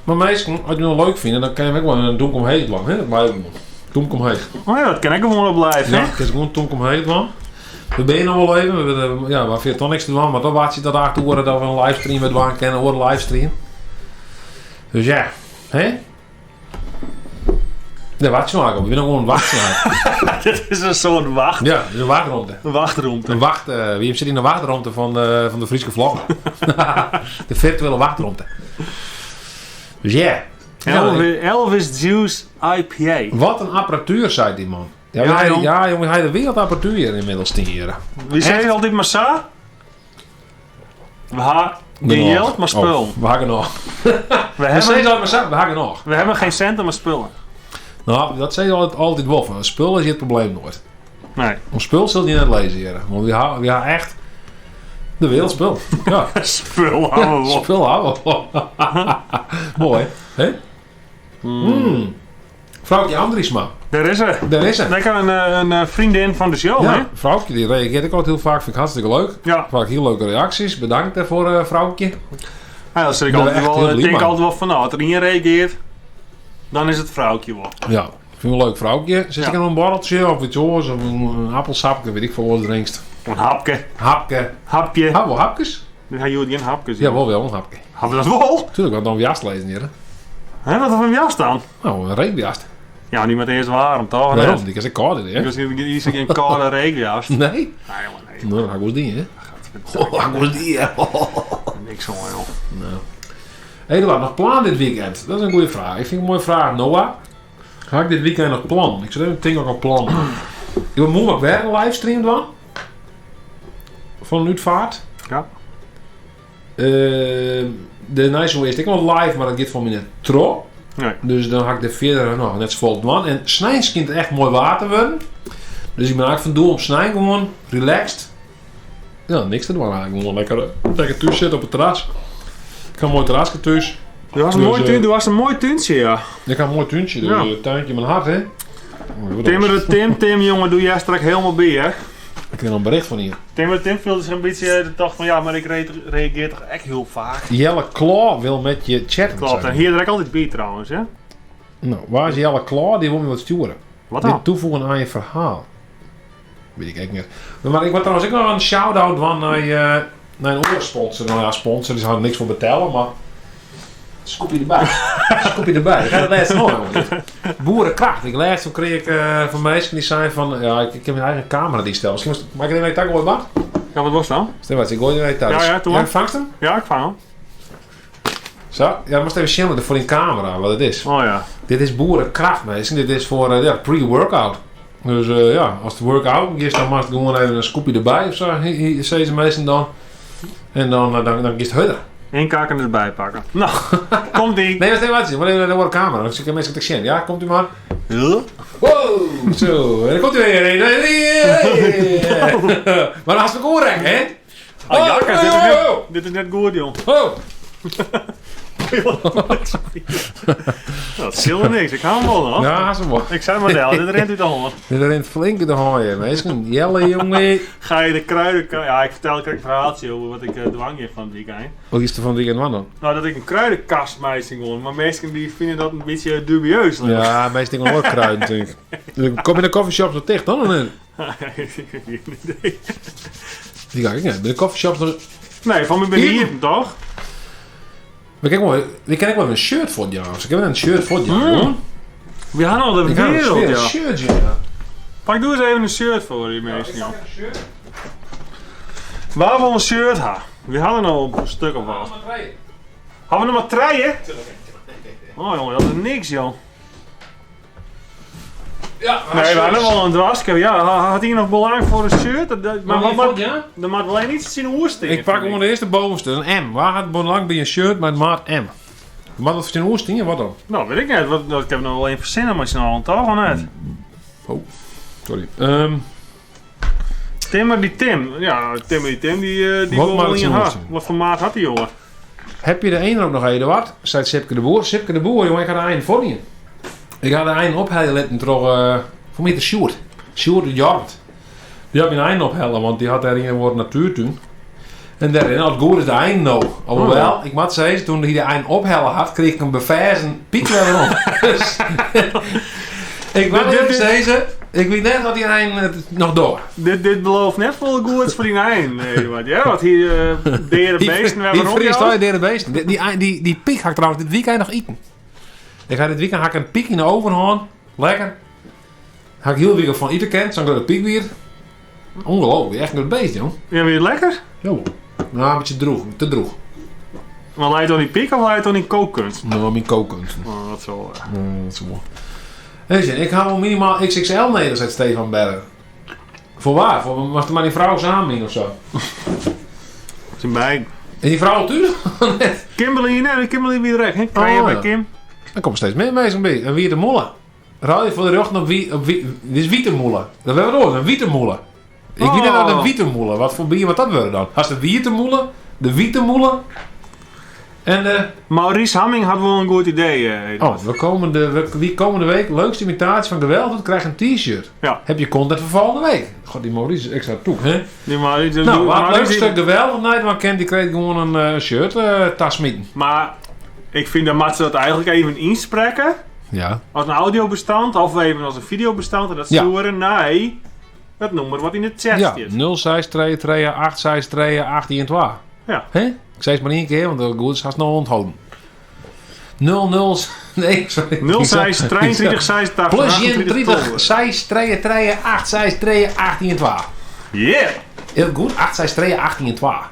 Maar meestal, als je het nou leuk vindt, dan kan je ook wel een donkom heet lang, hè? Dat blijft gewoon. Donkom heet. Oh ja, dat kan ik gewoon op blijven. Ja, hè? het is gewoon donkom heet man. We ben je nog wel even, ja, waar vind je toch niks te doen, maar dan wacht je dat daar te horen dat we een livestream met waan kennen, hoor een livestream. Dus ja, hè? Ja, wacht je nou op, we willen gewoon een wachtzaak. Dit is een soort wacht. Ja, een wachtruimte. Een wachtruimte. Wie zit in de wachtruimte van de Frieske vlog? De virtuele wachtruimte. Dus ja. Elvis Juice IPA. Wat een apparatuur, zei die man. Ja, Ja, jongen, jong. hij de wereldapparatuur hier inmiddels te hier. Wie zei altijd maar zo? We hebben geen geld, maar spul. Oh, we haken nog. We haken nog. We hebben geen centen, maar spullen. Nou, dat zei je altijd wel van. Een spul is je het probleem nooit. Nee. Een spul zul je net lezen hier. Want we hebben echt de wereldspul. Ja. Spul houden we op. Spul houden we op. Mooi, hè? Vrouwtje Andriesma. Daar is ze. Daar is ze. Lekker een vriendin van de show, hè? Ja, vrouwtje die reageert ook altijd heel vaak. Vind ik hartstikke leuk. Ja. Vaak heel leuke reacties. Bedankt daarvoor, vrouwtje. Ja, dat zit ik Ben altijd echt wel, heel ik lief, denk man. altijd wel van, nou, als er iemand reageert, dan is het vrouwtje wel. Ja, vind ik een leuk vrouwtje. Zit ik aan een borreltje of iets hoors of een appelsapje, weet ik veel wat het drinkst. Een hapje. Hapje. Hapje. Hebben we hapjes? Dan ga je geen hapjes. Ja, wel een hapje. Hebben we dat wel? Tuurlijk, wat dan jas lezen hier. Hè? Hè, wat van jas dan? Nou, een regenjas. Ja, niet met eerst warm, toch? Waarom? Die is een koude, hè? Dus is er geen koude regenjas. Nee? Nee, jongen, nee. Nou, dan ga ik eens die, hè? Niks zo, joh. Nou. Eduard, nog plan dit weekend? Dat is een goede vraag. Ik vind het een mooie vraag, Noah. Ga ik dit weekend nog plan? Ik zit even te denken ook aan plan. Ik moet ook weer een livestream doen. Van een uitvaart. Ja. De nice one is ik wel live, maar dat gaat van mijn tro. Nee. Dus dan ga ik er verder nog net zo vol doen. En snijns kind echt mooi water worden. Dus ik ben eigenlijk van doel om snijden gewoon relaxed. Ja, niks te doen eigenlijk. Gewoon lekker thuis zitten op het terras. Ik ga een mooi terrasje thuis. Du was een mooi tuintje, ja. Ik ga een mooi tuintje, dus tuintje in mijn hart, hè. Tim, jongen, doe jij straks helemaal bij, hè? kreeg een bericht van hier. Tim viel zich een beetje de dag van ja, maar ik reageer toch echt heel vaak. Jelle Klaar wil met je chatten. Klopt, en hier direct altijd bij trouwens, hè? Nou, waar is Jelle Klaar? Die wil me wat sturen. Wat dan? Dit toevoegen aan je verhaal. Weet ik echt niet. Maar ik wil trouwens ook nog een shout-out van naar een oorsponsor. Nou ja, sponsor, die zou er niks voor betalen, maar... Scoopje erbij. Scoopje erbij. Ik ga het laatst nog jongen. Boerenkracht. Ik laatst toen kreeg ik van mensen die zijn van... Ja, ik heb mijn eigen camera die stel. Misschien mag ik er even takken, Bart? Ja, wat was dat? Stel wat, ik gooi er even thuis. Ja, toen. Jij vangt hem? Ja, ik vang hem. Zo, ja, dan moest even chillen voor in camera wat het is. Oh ja. Dit is boerenkracht, mensen. Dit is voor pre-workout. Dus ja, als het workout is, dan mag ik gewoon even een scoopje erbij of zo. Hier zeggen ze meestal dan. En dan is het huidig. Eén kaken erbij pakken. Nou, komt die. Nee, wat even maar even naar de camera. Dan zie ik mensen te zien. Ja, komt u maar. Wow, zo. En dan komt u weer. Maar dan is het goed recht, hè? Oh, jakkers, dit is net goed, joh. Oh. Dat scheelde niks, ik hou hem wel nog. Ja, zo mooi. Ik zei maar wel, dit rent uit de hand. Dit rent flink uit de hand, mensen. Jelle, jongen. Ga je de kruiden... Ja, ik vertel een verhaaltje over wat ik dwang heb van het weekend. Wat is er van het weekend dan? Nou, dat ik een kruidenkastmeisting won. Maar mensen die vinden dat een beetje dubieus. Ja, meestal dingen ook kruiden natuurlijk. Kom je in de coffeeshop zo dicht dan? Nee. Die ga ik niet. Bij de coffeeshop nog... Nee, van mijn beneden toch? Maar kijk maar, we kennen wel een shirt voor jou. Ik heb een shirt voor jou. We hadden al de wereld, ja. Een shirt, ja. Pak doe eens even een shirt voor die mensen, joh. Waar we een shirt hebben? We hadden al een stuk of wat. Hadden we er maar 3? Oh jongen, dat is niks, joh. Ja, nee, we hadden wel een drasje. Ja, had hij nog belang voor een shirt? Maar wat ja? Dan moet wel niet zien hoe het Ik pak gewoon de eerste bovenste, een M. Waar gaat belang bij een shirt met maat M? Wat voor zijn oersting? Wat dan? Nou, weet ik niet. Ik heb nog wel een verzinnen, maar je nou toch of net? Oh, sorry. Timmer die Tim. Ja, Timmer die Tim, die wil wel in je haar. Wat voor maat had die jongen? Heb je de ene ook nog Eduard? Zei Sipke de Boer. Sipke de Boer, jongen, ik ga de einde voor je. Ik ga de einde ophellen laten voor mij de Sjoerd. Sjoerd de Jort. Die heb je een einde ophellen, want die had daar in een natuurtuin. En daarin had goed is de einde nou. Alhoewel, ik moet zeggen, toen hij de einde ophellen had, kreeg ik een bewijzen piek weer om. Dus, ik wil even zeggen, ik weet net dat die einde nog door. Dit belooft net vol goed voor die einde. Ja, wat hier derde beesten hebben rond jou. Die derde beesten. Die piek ga ik trouwens dit weekend nog eten. Ik ga dit weekend een piek in de oven halen. Lekker. Ga ik heel weekend van eten kent, zo'n grote piek weer. Ongelooflijk, echt een beest, joh. Ja, weer lekker? Jo. Nou, een beetje droog, te droog. Maar laat je dan niet piek of laat je dan niet kookkunst? Nou, mijn kookkunst. Oh, dat is wel... dat is mooi. Weet je, ik hou minimaal XXL neder, uit Stefan Berger. Voor waar? Was er maar die vrouw samen in of zo? Zijn bij. En die vrouw natuurlijk? Kimberly weer direct. Kan je bij Kim? Dan komt steeds meer mee zo'n beetje. En wie de molle? Raad je voor de rug op wie? Dit is wietemolle. Dat hebben we door, een wietemolle. Ik weet net aan de wietemolle. Wat voor bier wat dat worden dan? Als de wietemolle, de wietemolle en de... Maurice Hamming had wel een goed idee. Die komende week, leukste imitatie van Geweld, krijg een t-shirt. Ja. Heb je content voor volgende week? God, die Maurice is extra toe, hè? Die Maurice... Nou, wat het leukste Geweld, nee, want Kent die kreeg gewoon een shirt tas mieten. Maar ik vind dat Mats dat eigenlijk even inspreken. Ja. Als een audiobestand of even als een videobestand en dat sturen. Nee, dat nummer wat in de chat zit. Ja, 0633 863 812. Ja. Hè? Ik zei het maar één keer, want dat goed is nog onthouden. 00... Nee, sorry. 06 23 86 plus 30 6 33 8 6 33 812. Yeah! Heel goed, 8 6 33 812.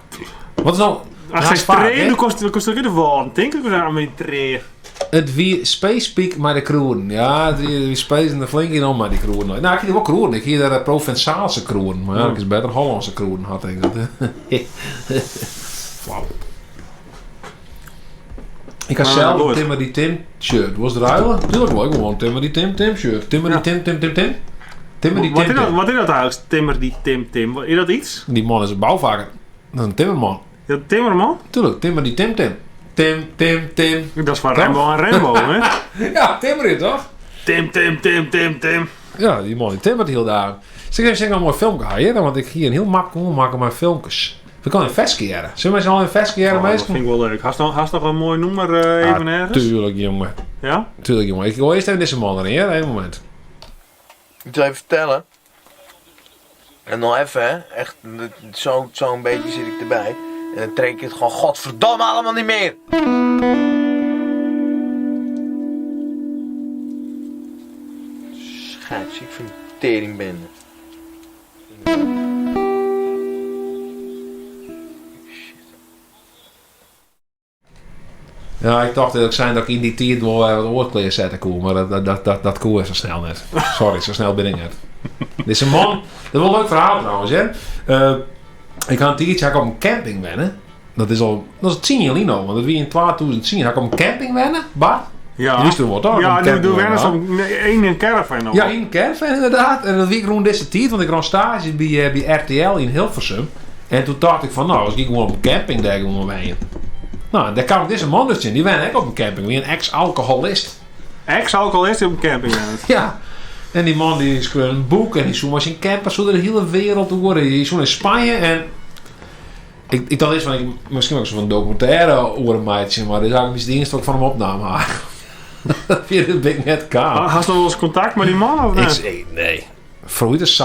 Wat is nou... 8 6 33, dat kost ook in de woorden. Denk ik aan mijn tree. Het wie Space Peak maar de kroon. Ja, die Space en de flink in om maar die kroon. Nou, ik heb ook kroon. Ik heb daar Provençaalse kroon. Maar ja, ik is beter Hollandse kroon had ik dat. Flauw. Ik had zelf een Timmer die Tim shirt. Was het ruilen? Tuurlijk wel. Gewoon Timmer die Tim shirt. Timmer die Tim. Timmer die Tim. Wat is dat eigenlijk? Timmer die Tim. Is dat iets? Die man is een bouwvakker. Dat is een timmerman. Ja, timmerman? Tuurlijk, Timmer die Tim. Tim. Dat is van Rainbow en Rainbow, hè? Ja, Timmer is toch? Tim. Ja, die man die timmert heel daar. Zeg even een mooi filmpje halen, want ik hier een heel makkelijk maken mijn filmpjes. We kunnen een festkeren. Zullen we eens al een festkeren Dat vind ik wel leuk. Hast nog een mooi nummer even ergens? Tuurlijk, jongen. Ja? Tuurlijk, jongen. Ik wil eerst even deze man erin, hè? Een moment. Ik zal even vertellen. En nog even, hè. Echt, zo'n beetje zit ik erbij. En dan trek ik het gewoon godverdomme allemaal niet meer. Scheids, ik vind teringbende. Ja, ik dacht eerlijk zijn dat ik in die tijd wel wat oorkleren zetten kon, maar dat kon zo snel net. Sorry, zo snel ben ik net. Dit is een man, dat is wel een leuk verhaal trouwens, hè. Ik had een tijdje op een camping wennen. Dat is 10 jaar geleden, want dat wie in 2010 had ik op een camping wennen, Bart. Ja. Je wist toen wat hoor. Ja, nu wennen ze op één caravan nog. Ja, één caravan inderdaad. En dat wie ik rond deze tijd, want ik ran stage bij RTL in Hilversum. En toen dacht ik van, nou, als ik gewoon op een camping daar gewoon wenen. Nou, daar kwam deze man dus in. Die wen ook op een camping. Wie een ex-alcoholist. Ex-alcoholist op een camping? Ja. En die man die schreef een boek en die zo'n was in campers door de hele wereld door. Die zo'n in Spanje en ik dacht eens van, misschien ook zo'n documentaire over een meidje, maar dit is eigenlijk de eerste wat ik van hem opnam. Via de Big Net K. Had je nog wel eens contact met die man of niet? Nee. Vroeger is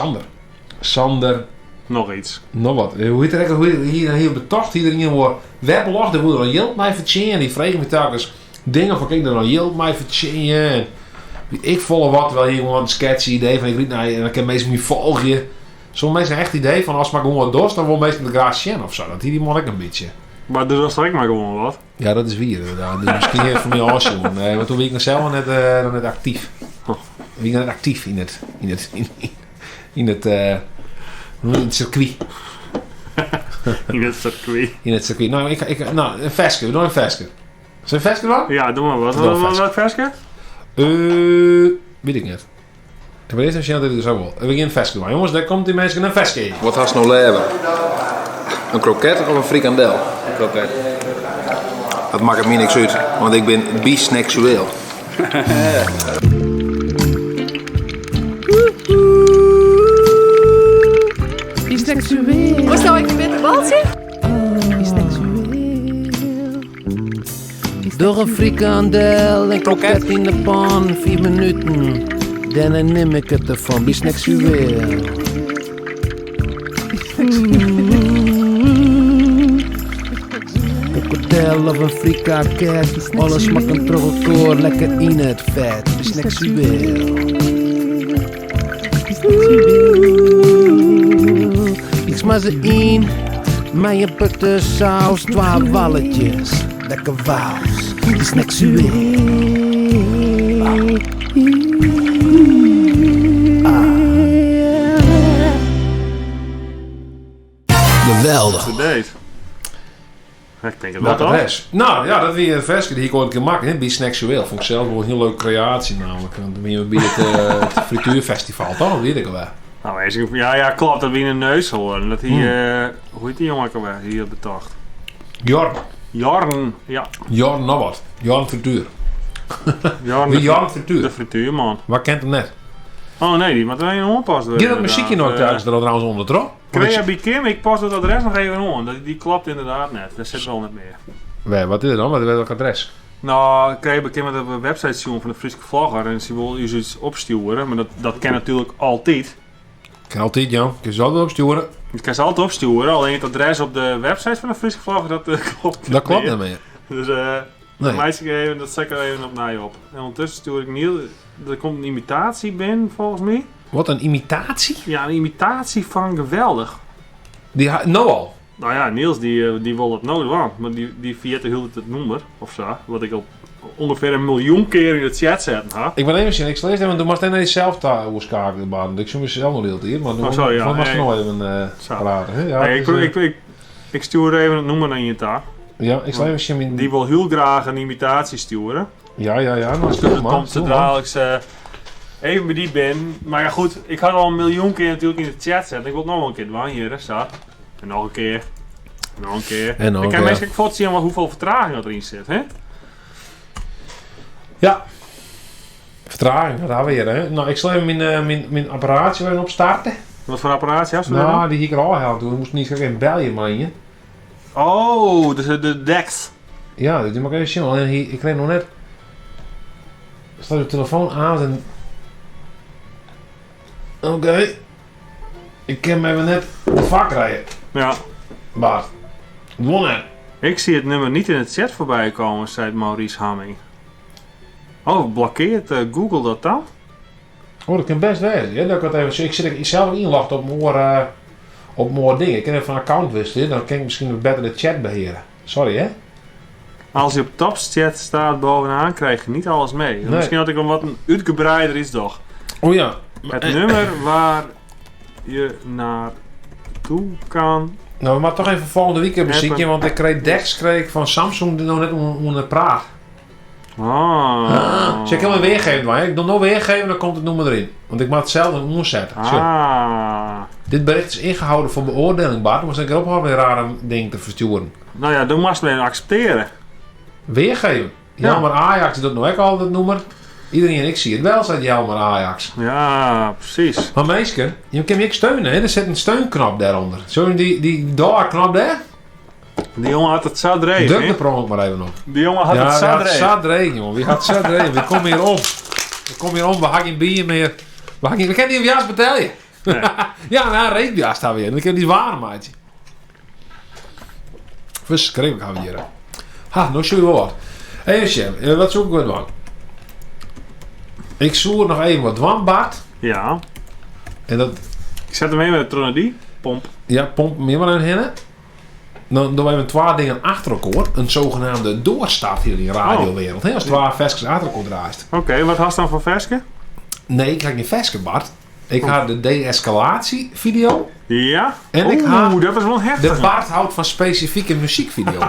Sander. Nog iets. Nog wat. Hoe heet het hier betocht iedereen wordt weblog, daar moet er een yield mij vertellen. Die vregen me telkens dingen van kijk er een yield mij vertellen. Ik volg wat wel hier gewoon een sketchy idee van ik weet nou en dan kan mensen me volgen. Zo'n mensen echt idee van als maar gewoon wat dorst dan wil mensen de graag zien of zo. Dat die man ik een beetje. Maar dus dat ik maar gewoon wat. Ja, dat is weer inderdaad. Dus misschien even voor mij afzien. Want toen ben ik nog zelf net actief. Ik ben net actief in het circuit. In het circuit. In het circuit. Nou, een veske. We doen een veske. Zijn veske dan? Ja, doe maar wat. Welk veske? Weet ik niet. Ik weet eerst dat dit is ook wel. We beginnen een veske doen. Jongens, daar komt die mensen een veske. Wat haast nou leven? Een kroket of een frikandel? Een kroket. Dat maakt het mij niks uit, want ik ben bisexueel. Bisexueel. Was nou een witte baltje? Door een frikandel en kroket in de pan, 4 minuten. Dan neem ik het ervan, bisexueel. Een cocktail of een frikaket, alles smaakt een troggelkoor, lekker in het vet, bisexueel. Ik smaak ze in, met je buttersaus, 12 walletjes, lekker wauws, bisexueel. Geweldig. Ik denk het wel toch? Nou ja, dat weer een veske die ik ooit een keer maken. Bisexueel. Vond ik zelf wel een heel leuke creatie namelijk. Dan ben je bij het frituurfestival, toch? Dat weet ik wel. Nou, ja, klopt. Dat we in een neus horen. Dat hij, hoe heet die jongen ook alweer hier betocht? Jorn, ja. Jorn, nou wat. Jorn Frituur. Jorn Frituur. De frituurman. Waar kent hem net? Oh nee, die moet er even onpassen. Die dat muziekje nog thuis er trouwens onder trok. Creabie Kim, ik pas het adres nog even on. Die klopt inderdaad net. Dat zit wel niet meer. Wat is het dan? Wat is welk adres? Nou, Creabie Kim had op een website zien van de Friese Vlogger en ze wil iets opsturen, maar dat kan natuurlijk altijd. Kan altijd, ja. Kun je ze altijd opsturen? Je kan ze altijd opsturen, alleen het adres op de website van de Friese Vlogger, dat klopt dat klopt niet meer. Dus dat zet ik er even op naar je op. En ondertussen stuur ik Niel, er komt een imitatie binnen volgens mij. Wat, een imitatie? Ja, een imitatie van geweldig. Nou al? Nou ja, Niels die wil het nooit wel, maar die vierte hield het nummer of zo, wat ik al ongeveer 1 miljoen keer in het chat zetten ha. Ik ben even zien, ik slees even, want toen moest hij naar jezelf daar oorschakelen baan. Ik zou mezelf nog heel hier, maar toen was het nog even praten. Ja, ik stuur even het nummer naar je taak. Ja, ik sla even zien. Die wil heel graag een imitatie sturen. Ja, nou dus dat komt zodra ik ze even bij die ben. Maar ja goed, ik had al 1 miljoen keer natuurlijk in de chat zetten. Ik wil het nog wel een keer doen hier, zo. En nog een keer. Nog een keer. En ik kan mensen even zien hoeveel vertraging erin zit, hè? Ja. Vertraging, dat hebben we hier, hè. Nou, ik zal even mijn apparaatje weer op starten. Wat voor apparaatje had je Nou, dan? die hier al helpt. We moesten niet even bellen, man je. Oh, dus de DeX. Ja, dat mag ik even zien. Alleen hier, ik kreeg nog net... Staat de telefoon aan en... Oké. Ik kan me even net de vak rijden. Ja. Bart. Gewonnen. Ik zie het nummer niet in het chat voorbij komen, zei Maurice Hamming. Oh, blokkeert Google dat dan? Oh, dat kan best wezen. Ja, dat ik, wat even, ik zit zelf inlogd op mijn dingen. Ik kan even van account wisselen. Dan kan ik misschien beter de chat beheren. Sorry, hè? Als je op Topschat staat bovenaan, krijg je niet alles mee. Nee. Misschien had ik wel wat een uitgebreider is toch. Oh ja. Het nummer waar je naartoe kan. Nou, maar toch even volgende week een muziekje, want ik kreeg Dex van Samsung nog net onder de praat. Ah. Dus ik kan hem weergeven, maar ik doe nog weergeven, dan komt het nummer erin. Want ik mag het zelf omzetten. Ah. Dit bericht is ingehouden voor beoordeling, Bart. Dan moest ik erop weer rare dingen te versturen. Nou ja, dan moest men accepteren. Weergeven. Jelmer Ajax doet nou ook al dat nummer. Iedereen en ik zie het wel, zei Jelmer Ajax. Ja, precies. Maar meisje, je kan je ook steunen, hè? Er zit een steunknop daaronder. Zo die doorknop daar? Die jongen had het zo dreven. Druk de promo maar even op. Die jongen had het zo dreven. Ja, zat dreven, jongen. Wie had zat dreven? We komen hier om. We hebben geen bier meer. We kunnen die op jas betalen. Nee. Ja, nou, reekjas daar weer. Dan kan die warm, maatje. Verschrikkelijk gaan we hier. Ha, nog zo wat. Even Sjem, wat zoeken we dan? Ik zoek nog even wat dwan, Bart. Ja. En dat... Ik zet hem even met de Tronadie. Pomp. Ja, pomp meer maar in hinnen. Dan doen we even 2 dingen achter elkaar. Een zogenaamde doorstart hier in de radiowereld. Als 2 versjes achter elkaar draait. Oké, wat had je dan voor versje? Nee, ik had geen versje, Bart. Ik had de de-escalatie video. Ja? En ik had dat is wel heftig. de Bart houdt van specifieke muziekvideo.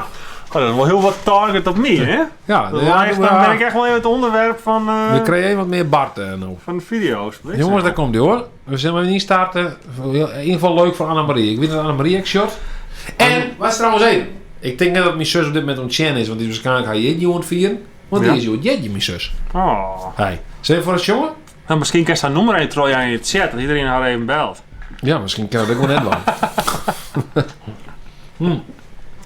Oh, dat is wel heel wat target op me, hè? Ja, dan ben ik echt wel even het onderwerp van... We kregen wat meer Bart nou. Van de video's. Jongens, daar komt ie hoor. We zullen maar niet starten. In ieder geval leuk voor Annemarie. Ik weet dat Annemarie ik shot. En, wat is trouwens even? Ik denk net dat mijn zus op dit moment ontzettend is, want die is waarschijnlijk haar jeetje aan het vieren. Want die is jouw jeetje, mijn zus. Oh. Hey. Zeg je voor het jongen? Nou, misschien kan je haar nummer even trooien in het chat, dat iedereen haar even belt. Ja, misschien kan dat ook wel net wel.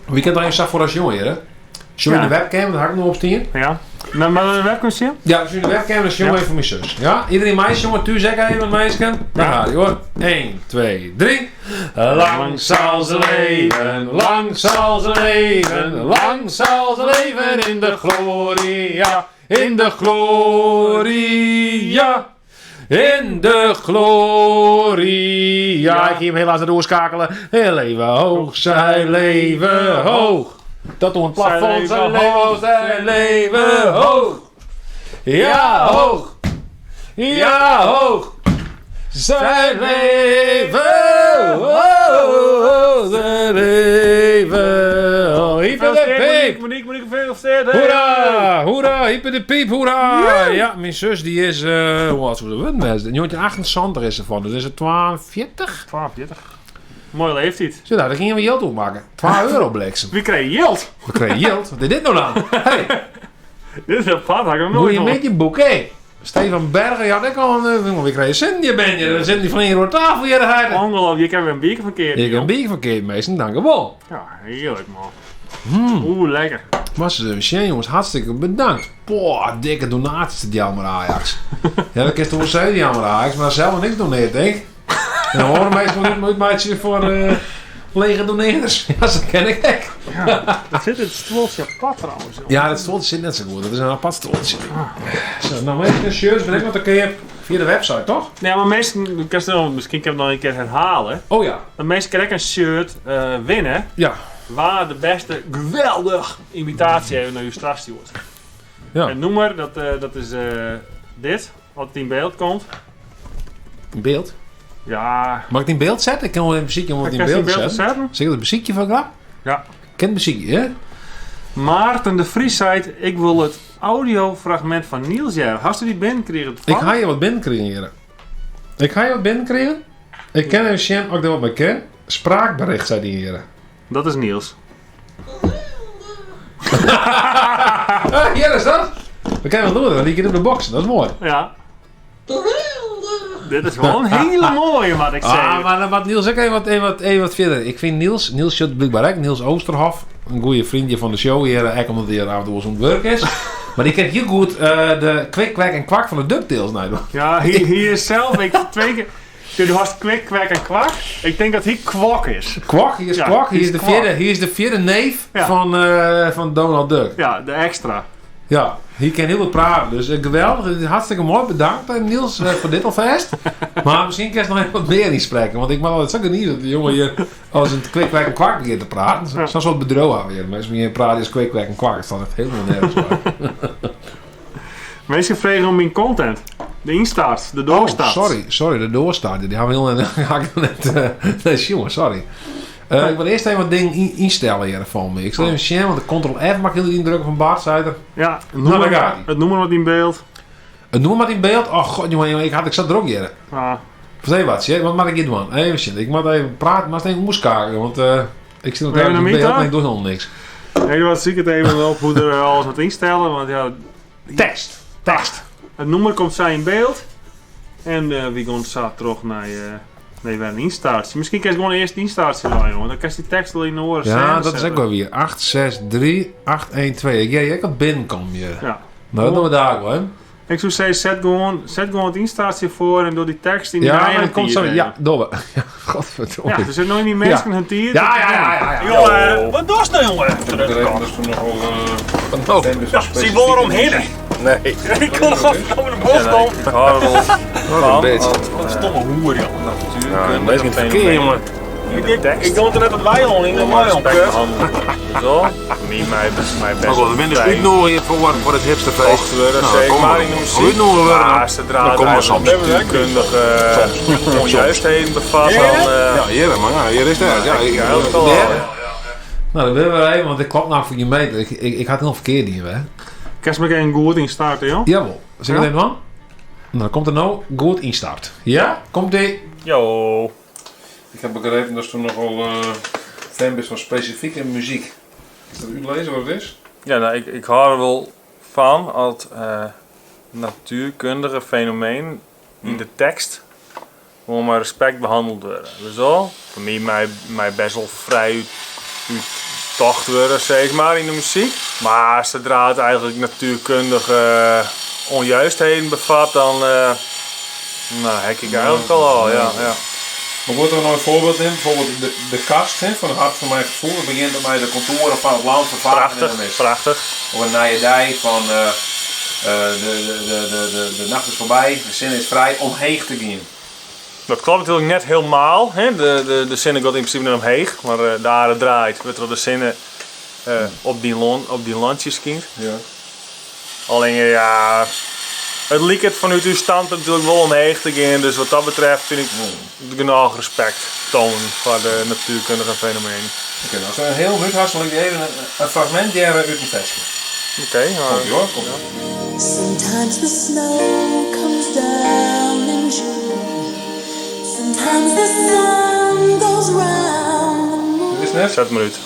Wie kent dan even voor als jongen, hè? Zullen we de webcam, daar had ik nog op staan. Ja. Nou, maar de webcam zien? Ja, zullen de webcam, dat is jongen even voor mijn zus. Ja? Iedereen meisje, jongen, tu zeg even, meisje. Daar gaat hij hoor. 1, 2, 3. Lang zal ze leven, lang zal ze leven, lang zal ze leven in de gloria, in de gloria. In de gloria. Ik ga hem helaas doorschakelen. Heel leven hoog, zij leven hoog. Dat doen we het plafond, zij leven hoog, zij leven hoog. Ja, hoog. Ja, hoog. Zij leven hoog, zij leven hoog. Hyper de piep. Monique, gefeliciteerd. Hoera, hoera, hyper de piep, hoera. Ja, mijn zus die is, wat is het? Jongetje 28 is ze van, dus is het 42? 42. Mooi leeftijd. Zo, daar gingen we Jilt op maken. 12 euro bliksem. Wie kreeg Jilt? We kregen Jilt. Wat is dit nou dan? Hey. Dit is een pad, had ik nog Doe nooit je met je boeket. Stefan Berger, ja, dat kan wel. We kregen Cindy ben je. Dan zit die van hier op tafel hier. Ongelooflijk, je hebt een biertje verkeerd. Ik heb een biertje verkeerd, meestal. Dank je wel. Ja, heerlijk man. Oeh, lekker. Was het jongens, hartstikke bedankt. Boah, dikke donaties te Jelmer Ajax. Ja, dat is toch wel zeggen, Jelmer Ajax, maar zelf niks doneert, denk ik. En dan horen meestal niet een maatje voor lege doneerders. Ja, dat ken ik echt. Ja, dat zit het stoeltje apart trouwens. Ja, dat stoeltje zit net zo goed. Dat is een apart stoeltje. Zo, nou, meestal een shirt, weet ik wat, dan kun je via de website, toch? Ja, maar meestal, misschien kan ik het nog een keer herhalen. Oh ja. Maar meestal kan ik een shirt winnen. Ja. Waar de beste geweldig imitatie even naar illustratie wordt. Ja. En noem maar, dat is dit, wat in beeld komt. In beeld? Ja. Mag ik het in beeld zetten? Ik kan wel een muziekje in beeld zetten. Zeg je het muziekje van grap? Ja. Ken het muziekje, hè? Maarten de Vries zei, ik wil het audiofragment van Niels Jer. Hast u die binnenkregen? Ik ga je wat binnenkrijgen. Ik ken even Sjem, ook dat wat mij ken. Spraakbericht, zei die hier. Dat is Niels. Hier is dat. We kunnen wel doen, want die keer op de box. Dat is mooi. Ja. Dit is wel een hele mooie, wat ik zei. Maar dan wat Niels ook even wat verder. Ik vind Niels zit blijkbaar ook, Niels Oosterhof, een goede vriendje van de show hier, eigenlijk omdat hij er af en toe zo'n werk is. Maar die kent heel goed de kwik, kwak en kwak van de DuckTales. Nou, Ja, hier is zelf, ik 2 keer... Je was kwik, kwak en kwak. Ik denk dat hij kwak is. Kwak, hier is kwak. Hier is de vierde neef van Donald Duck. Ja, de extra. Ja, hier kan heel veel praten. Dus geweldig. Hartstikke mooi. Bedankt Niels voor dit alvast. Maar misschien kan je nog even wat meer inspreken. Want ik mag altijd zeggen niet dat de jongen hier als een kwik, kwak en kwak begint te praten. Zo'n soort bedroog weer. Maar als je praat is kwik, kwak en kwak. Dat staat echt helemaal nergens bij. Mensen vragen om mijn content. De instart, de doorstart. Sorry, de doorstart. Die gaan we heel net jongen, sorry. Ik wil eerst even wat dingen instellen hier van me. Ik zal even zien, want de Ctrl-F mag heel indrukken van Bart, zei er. Ja, het noemen wat in beeld. Het noemen wat in beeld? Oh god jongen, ik zat er ook hier. Vertel wat, zie, wat mag ik hier doen? Even zien, ik moet even praten, maar even moest kijken, want ik zit nog even in beeld en ik doe helemaal niks. Nee, wat zie ik het even op hoe er alles wat instellen, want ja... Tekst. Het nummer komt zij in beeld. En wie gaat zo terug naar een instartje. Misschien kan je gewoon eerst instartje doen, jongen. Dan kan je die tekst al in de oren zetten. Ja, dat is ook wel weer. 8, 6, 3, 8, 1, 2. Ja, jij kan binnenkomen. Ja. Nou, dat doen we daar wel, hè. Ik zou zeggen, zet gewoon het instartje voor en door die tekst in de rij. Ja, dat komt zo. Ja, domme. Ja, godverdomme. Ja, er zijn nog niet mensen hun tier. Ja. Jongen, wat doe je nou, jongen? Zie je waarom heen? Nee. Ik kon nog even over de bocht komen. Ik hou er wel een beetje. Wat een stomme hoer, joh. Ja, dat is niet verkeerd, jongen. Ik doe er net wat wijl in de wijl. Zo. Niet mij best. We zijn dus uitnodigen voor het hipsterfeest. Maar in de muziek. Ja, zodra het eigenlijk natuurkundige onjuistheden bevat. Ja, hier is dat. Nou, dat willen we even, want ik klap nou voor je mee. Ik had het heel verkeerd hier, hè. Kan je me een goed instarten, joh? Jawel. Zeg je het even aan? Nou, komt er nou goed instart. Ja? Komt die? Yo. Ik heb begrepen dat er nogal fan bent van specifieke muziek. Is dat u lezen wat het is? Ja, nou, ik hou er wel van als natuurkundige fenomeen in de tekst gewoon maar respect behandeld worden. Dus al, voor mij best wel vrij tocht worden, zeg maar, in de muziek. Maar zodra het eigenlijk natuurkundige onjuistheden bevat, dan hek ik eigenlijk al, ja. Maar wordt er nog een voorbeeld in? Bijvoorbeeld de kast van het hart van mijn gevoel. Het begint met mij de contouren van het land vervaardigen. Prachtig. Of een naaierdij van de nacht is voorbij, de zin is vrij om heeg te gaan. Dat klopt natuurlijk net helemaal. Hè? De zinnen gaat in principe naar omheeg, maar de aarde draait. Wordt er de zinnen op die landjes kind. Ja. Alleen ja, het lijkt het vanuit uw stand natuurlijk wel omheeg te gaan. Dus wat dat betreft vind ik genoeg respect tonen voor de natuurkundige fenomenen. Oké, als we een heel goed had, zal ik even een fragment jaren uit een tekstje. Oké, kom. Sometimes the snow comes down in June. Sometimes the sun goes round. Dit is net? Zet maar uit.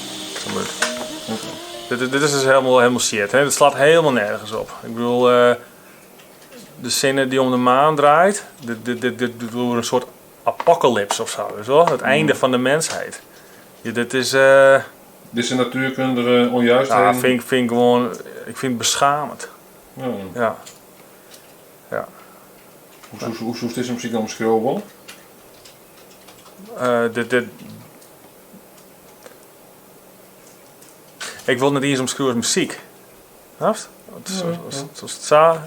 Dit is dus helemaal shit. Hè? Het slaat helemaal nergens op. Ik bedoel, de zinnen die om de maan draait, dit wordt een soort apocalypse of zo. Dus wel? Het einde van de mensheid. Ja, dit is een natuurkundige onjuistheid. Ja, vind ik gewoon, ik vind het beschamend. Ja. Hoe is deze muziek dan omschreven? Ik wil niet eens omschreven als muziek. Zoals het zo.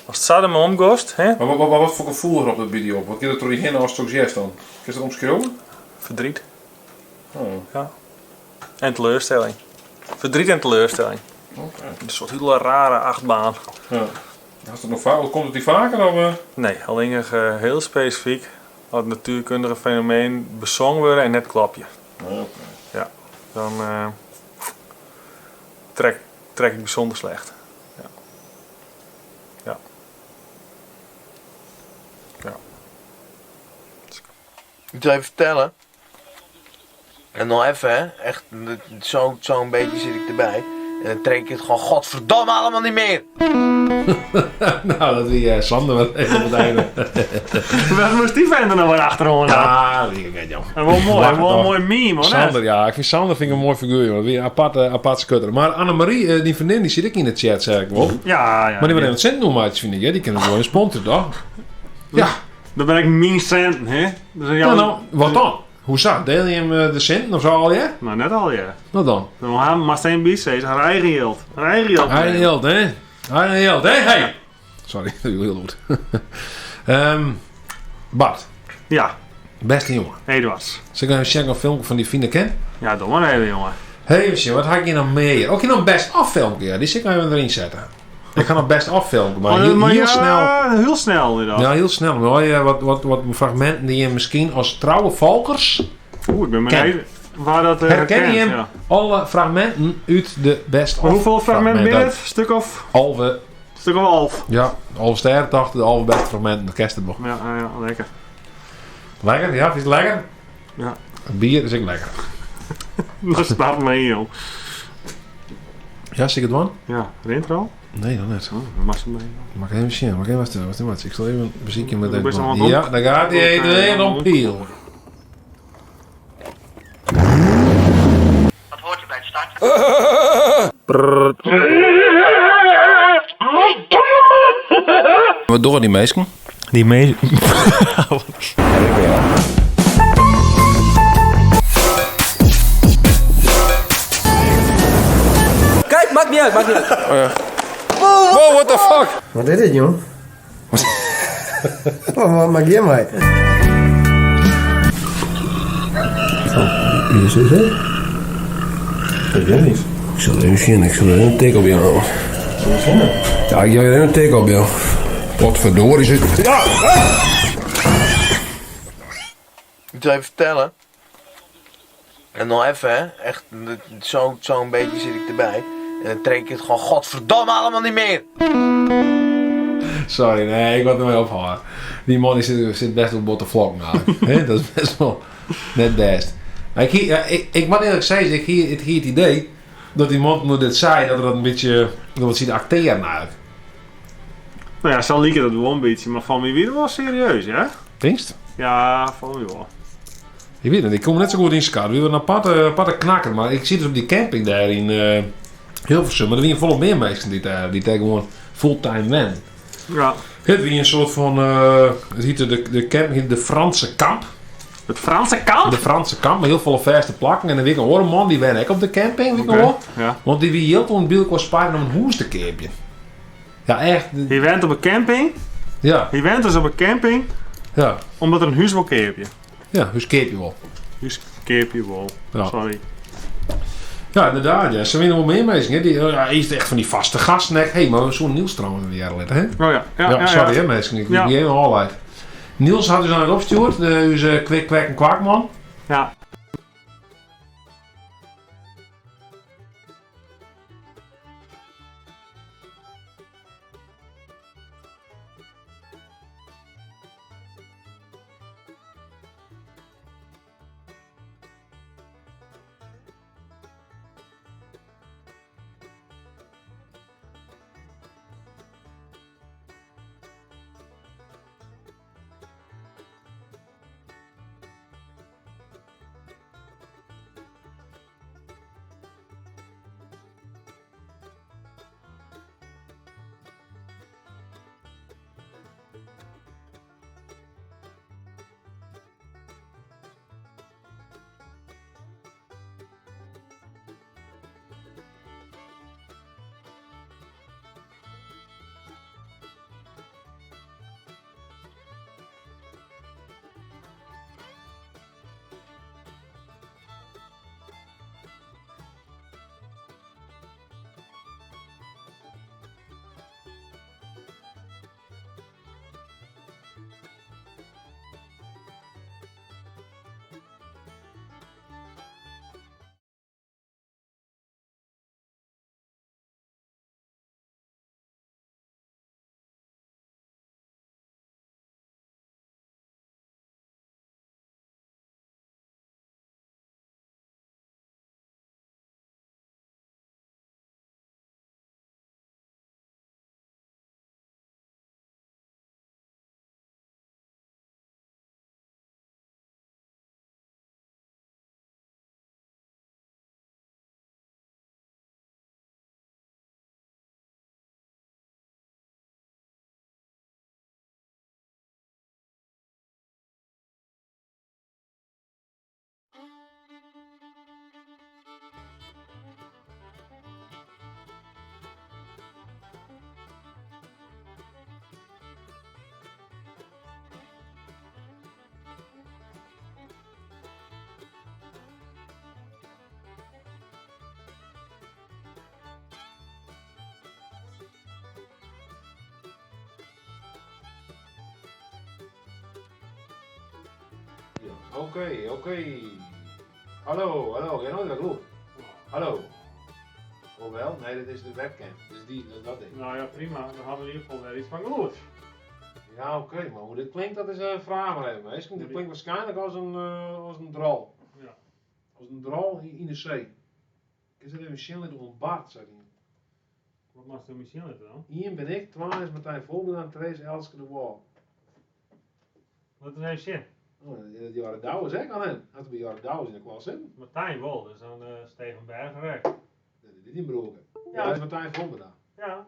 Als het zo ermee omgaat. Maar wat voor gevoel er op de video op? Wat kun je er doorheen als het ook juist dan? Kun je dat omschreven? Verdriet. Ja. En teleurstelling. Verdriet en teleurstelling. Okay. Een soort hele rare achtbaan. Ja. Komt het die vaker? Of? Nee, alleen heel specifiek als het natuurkundige fenomeen bezongen worden en net klapje. Ja, dan trek ik bijzonder slecht. Ja. Ik zal even vertellen. En nog even, hè. Echt, zo'n beetje zit ik erbij. En dan trek ik het gewoon godverdomme allemaal niet meer. Nou, dat wie Sander wat even op het einde. Wat moest die vent er nou weer achterom? Ja, dat weet ik niet, joh. En wel mooi, wel een mooi meme, hoor. Sander, ja, ik vind Sander een mooi figuur, joh. Wie apart skutter. Maar Annemarie, die vriendin, die zit ik in de chat, zeg ik wel. Ja. Maar die waren het cent noemen, vind ik, hè? Die kunnen gewoon een sponsor, toch? Ja. Dan ben ik min centen, hè? Dus Nou, wat dan? Hoe zat? Deel je hem de centen of zo al, ja? Nou, net al, ja. Wat dan? Dan gaan we maar steen bies, haar eigen geld. Haar eigen geld. Eigen geld, hè? Eigen geld, hè? Hey! Sorry, dat is heel goed. Bart. Ja. Beste jongen. Eduards. Zal ik even checken een filmpje van die fine ken? Ja, doe maar even, jongen. Hé, wat had je nou meer? Ook je nog een best affilmpje, ja. Die zal ik even erin zetten. Ik ga nog best affilmpje, maar heel snel. Heel snel inderdaad. Ja, heel snel. Maar wat fragmenten die je misschien als trouwe volkers. Oeh, ik ben benieuwd waar dat herken je hem? Ja. Alle fragmenten uit de best Maar hoeveel fragmenten ben het? Stuk of? Halve. Stuk of half? Ja, halve ster, dacht de halve beste fragmenten. Dat kerst het nog. Ja, lekker. Lekker? Ja, vind je het lekker? Ja. Bier is ook lekker. Dat staat mee, joh. Ja, zie ik het man? Ja, rent er al? Nee, nog net. Dan mag ze mee. Mag ik even zien? Mag ik even wat? Ik zal even een muziekje met Dat is deze. allemaal Ja, daar gaat hij even weer op piel. Wat hoort je bij het starten? Wat doen die meisken? Die meisken? Kijk, maakt niet uit, maakt niet uit. Oh ja. Wow, what the fuck? Wat is dit, joh? Wat maak jij mij? Wie is dit, hè? Dat weet ik niet. Ik zal even zien, ik zal er een teken op jou houden. Ja, ik ga er een teken op jou. Wat verdorie zit. Ja! Ik zal even vertellen. En nog even, hè. Echt, zo'n beetje zit ik erbij. En dan trek ik het gewoon godverdomme allemaal niet meer. Sorry, nee, ik word er mee opgehouden. Die man die zit best op botte vlok nou. Dat is best wel net best. Maar ik moet eerlijk zeggen, ik hier het idee dat die man nu dit zei, dat een beetje, dat ze acteren eigenlijk. Nou ja, zal lieken dat wel een beetje, maar van wie weer wel serieus, ja? Pinkst? Ja, van wie wel. Ik weet het, ik kom net zo goed in Scar. We hebben een aparte knakker, maar ik zie dus op die camping daar in Hilversum, maar er zijn volop meer mensen die daar gewoon fulltime wen. Ja. Het wie een soort van, het heette de camping, de Franse kamp. Het Franse kamp? De Franse kamp, met heel veel verste plakken. En dan weet ik een man, die wen ik op de camping, weet ik nog wel. Ja. Want die wie heel toen biel was sparen om een hoes te keepje. Ja, echt. Je went op een camping? Ja. Je went dus op een camping? Ja. Omdat er een huis wil keepje? Ja, huis keepje wel. Huis keepje wel. Ja. Sorry. Ja, inderdaad. Ja. Ze winnen wel meer mensen. Hè. Hij is echt van die vaste gasten. Hé, hey, maar zo'n Niels trouwens een jaar later, hè? Oh ja. Ja, sorry hè mensen. Ik ben helemaal al uit. Niels had dus aan het opgestuurd. Dus kwik, kwek en kwakman. Ja. Oké. Hallo. Jij nooit dat goed? Hallo. Oh wel? Nee, dat is de webcam. Dus dat ding. Nou ja, prima. Dan hadden we in ieder geval weer iets van gehoord. Ja, oké, maar hoe dit klinkt, dat is een vraag maar even. Dit klinkt waarschijnlijk als een drol. Ja. Als een drol in de zee. Ik zit even Schindler door een Bart, zei hij. Wat mag de Michelle dan? Ian ben ik, 12 is Martijn Volberdaan, Therese Elske de Wal. Wat is hij shit? Oh, dat Jaren Douwers, hè, kan hem. Had hij bij Jaren Douwers in de klas zitten? Martijn wel, dus dan Stefan Berger weg. Dat is in Broeken. Ja, dat is Martijn Volberdaan. Ja,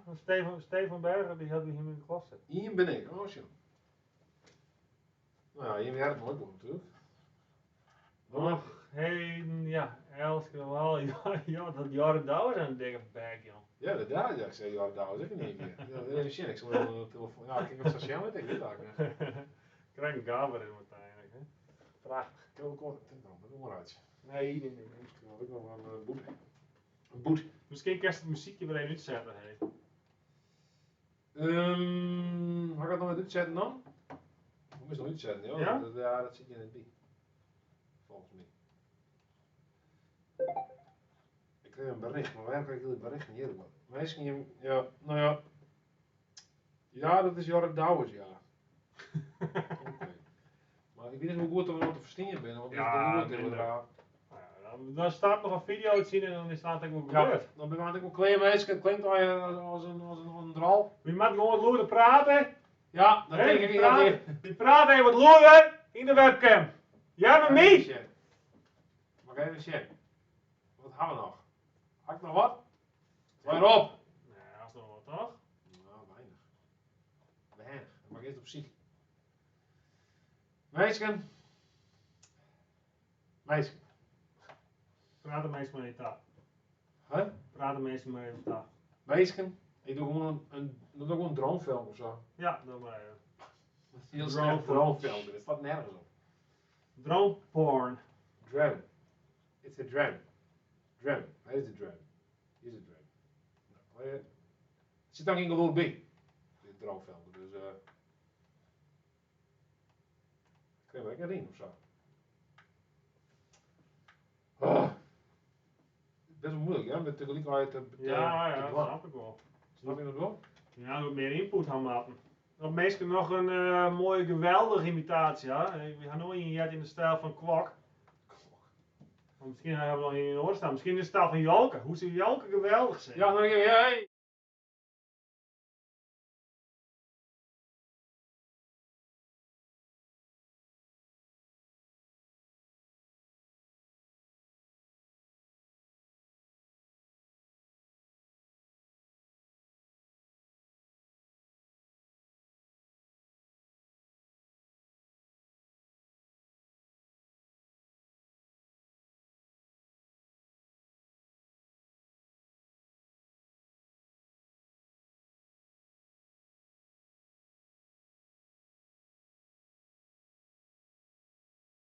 Stefan Berger die had hier in de klas zitten. Ian ben ik, oh zo. Nou ja, Ian werkt nooit door natuurlijk. Nog heen, ja, Elske wel, ja, dat Jaren Douwers aan een dikke bag, joh. Ja, dat daar, ja, ik zei Jaren Douwers, ik niet meer. Ja, dat is shit, ik zal wel een telefoon, ja, ik heb het sociaal met, ik weet dat niet. Krijg een gaber in uiteindelijk, hè. Prachtig. Ik wil kort, doe maar uit. Nee. Ik wil wel een boet. Een boet. Misschien kan je het muziekje weer even uitzetten, hé. Ga ik dat nog even uitzetten dan? We moeten nog uitzetten, joh. Ja? Dat zit je net bij. Volgens mij. Ik kreeg een bericht, maar waarom krijg ik dit bericht niet eerder? Meestal, ja, nou ja. Ja, dat is Jorrit Douwers, ja. Oké. Maar ik weet niet hoe goed we nog te verstaan zijn, want Ja, dat is heel raar. Dan staat nog een video te zien en dan is het ook Ja, gebeurd. dan ben ik wel klein meisje, het klinkt als een drol. Je mag gewoon wat loerder praten. Ja, dat denk ik niet. Die praat even wat loerder in de webcam. Ja, maar mij? Mag ik even checken. Wat hebben we nog? Had ik nog wat? Waarop? Nee, dat is nog wat toch? Nou, weinig. Weinig. Dan mag ik eerst op zich. Meisken. Praat de meestal maar in taal. Huh? Praat de meestal maar in taal. Meisken. Ik doe gewoon een droomfilm of zo. Ja, doe maar even. Dat is heel snel droomfilm. Dat staat nergens op. Droomporn. Drone. It's a drone. Drone. Waar is de drone? Hier is de drone. Nou, het zit dan geen geloof bij. Dit droomfilm. Dus ik krijg wel erin of zo. Best wel moeilijk, hè? Met tegelijkertijd te Ja, dat snap ik wel. Snap je dat wel? Ja, er moet meer input aan maken. Op meestal nog een mooie, geweldige imitatie, hè? We gaan nooit in de stijl van Kwak. Maar misschien hebben we nog in de oor staan. Misschien in de stijl van Jalke. Hoe zou Jalke geweldig zijn? Ja, dan denk ik, hey.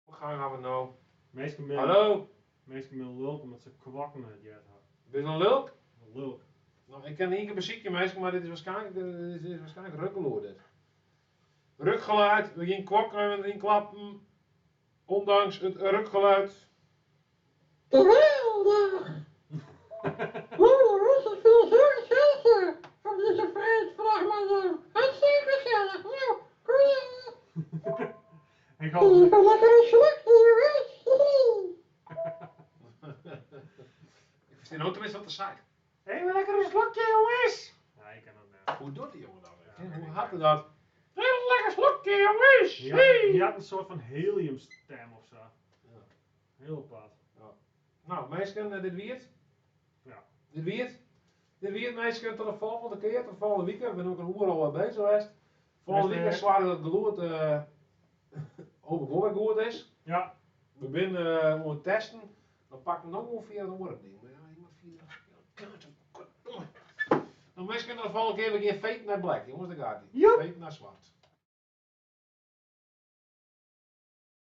Hoe gaan we nou? Hallo? Meestal met lulk omdat ze kwakken het jet hadden. Ben je een lulk? Een lulk. Nou, ik ken één keer muziekje meisje, maar dit is waarschijnlijk rukkeloor dit. Rukgeluid, we gingen kwakken en erin klappen. Ondanks het rukgeluid. Geweldig! Hoe is het veel zorgzeker van deze vrijheidsvraag van jou? Hartstikke gezellig. Nou, goeie. Even lekker een slokje, jongens. Ik versta ook tenminste wat er zei. Even lekker een slokje, jongens! Ja, ik kan dat net. Hoe doet die jongen dat? Hoe had hij dat? Heel lekker slokje, jongens! Die had een soort van heliumstem of zo. Ja. Heel apart. Ja. Nou, meisje, dit wiert. Ja. Dit wiert meisje tot de volgende keer, tot de volgende weekend. We zijn ook een uur al bezig geweest. Volgende weekend zwaar dat geloerd overgoed goed is. Ja. We binnen moeten testen. Dan pakken we nog ongeveer een oor ding. Maar ja, iemand via. Dan meisje, de volgende keer weer geen feit naar black, jongens, dat gaat niet. Feit naar zwart.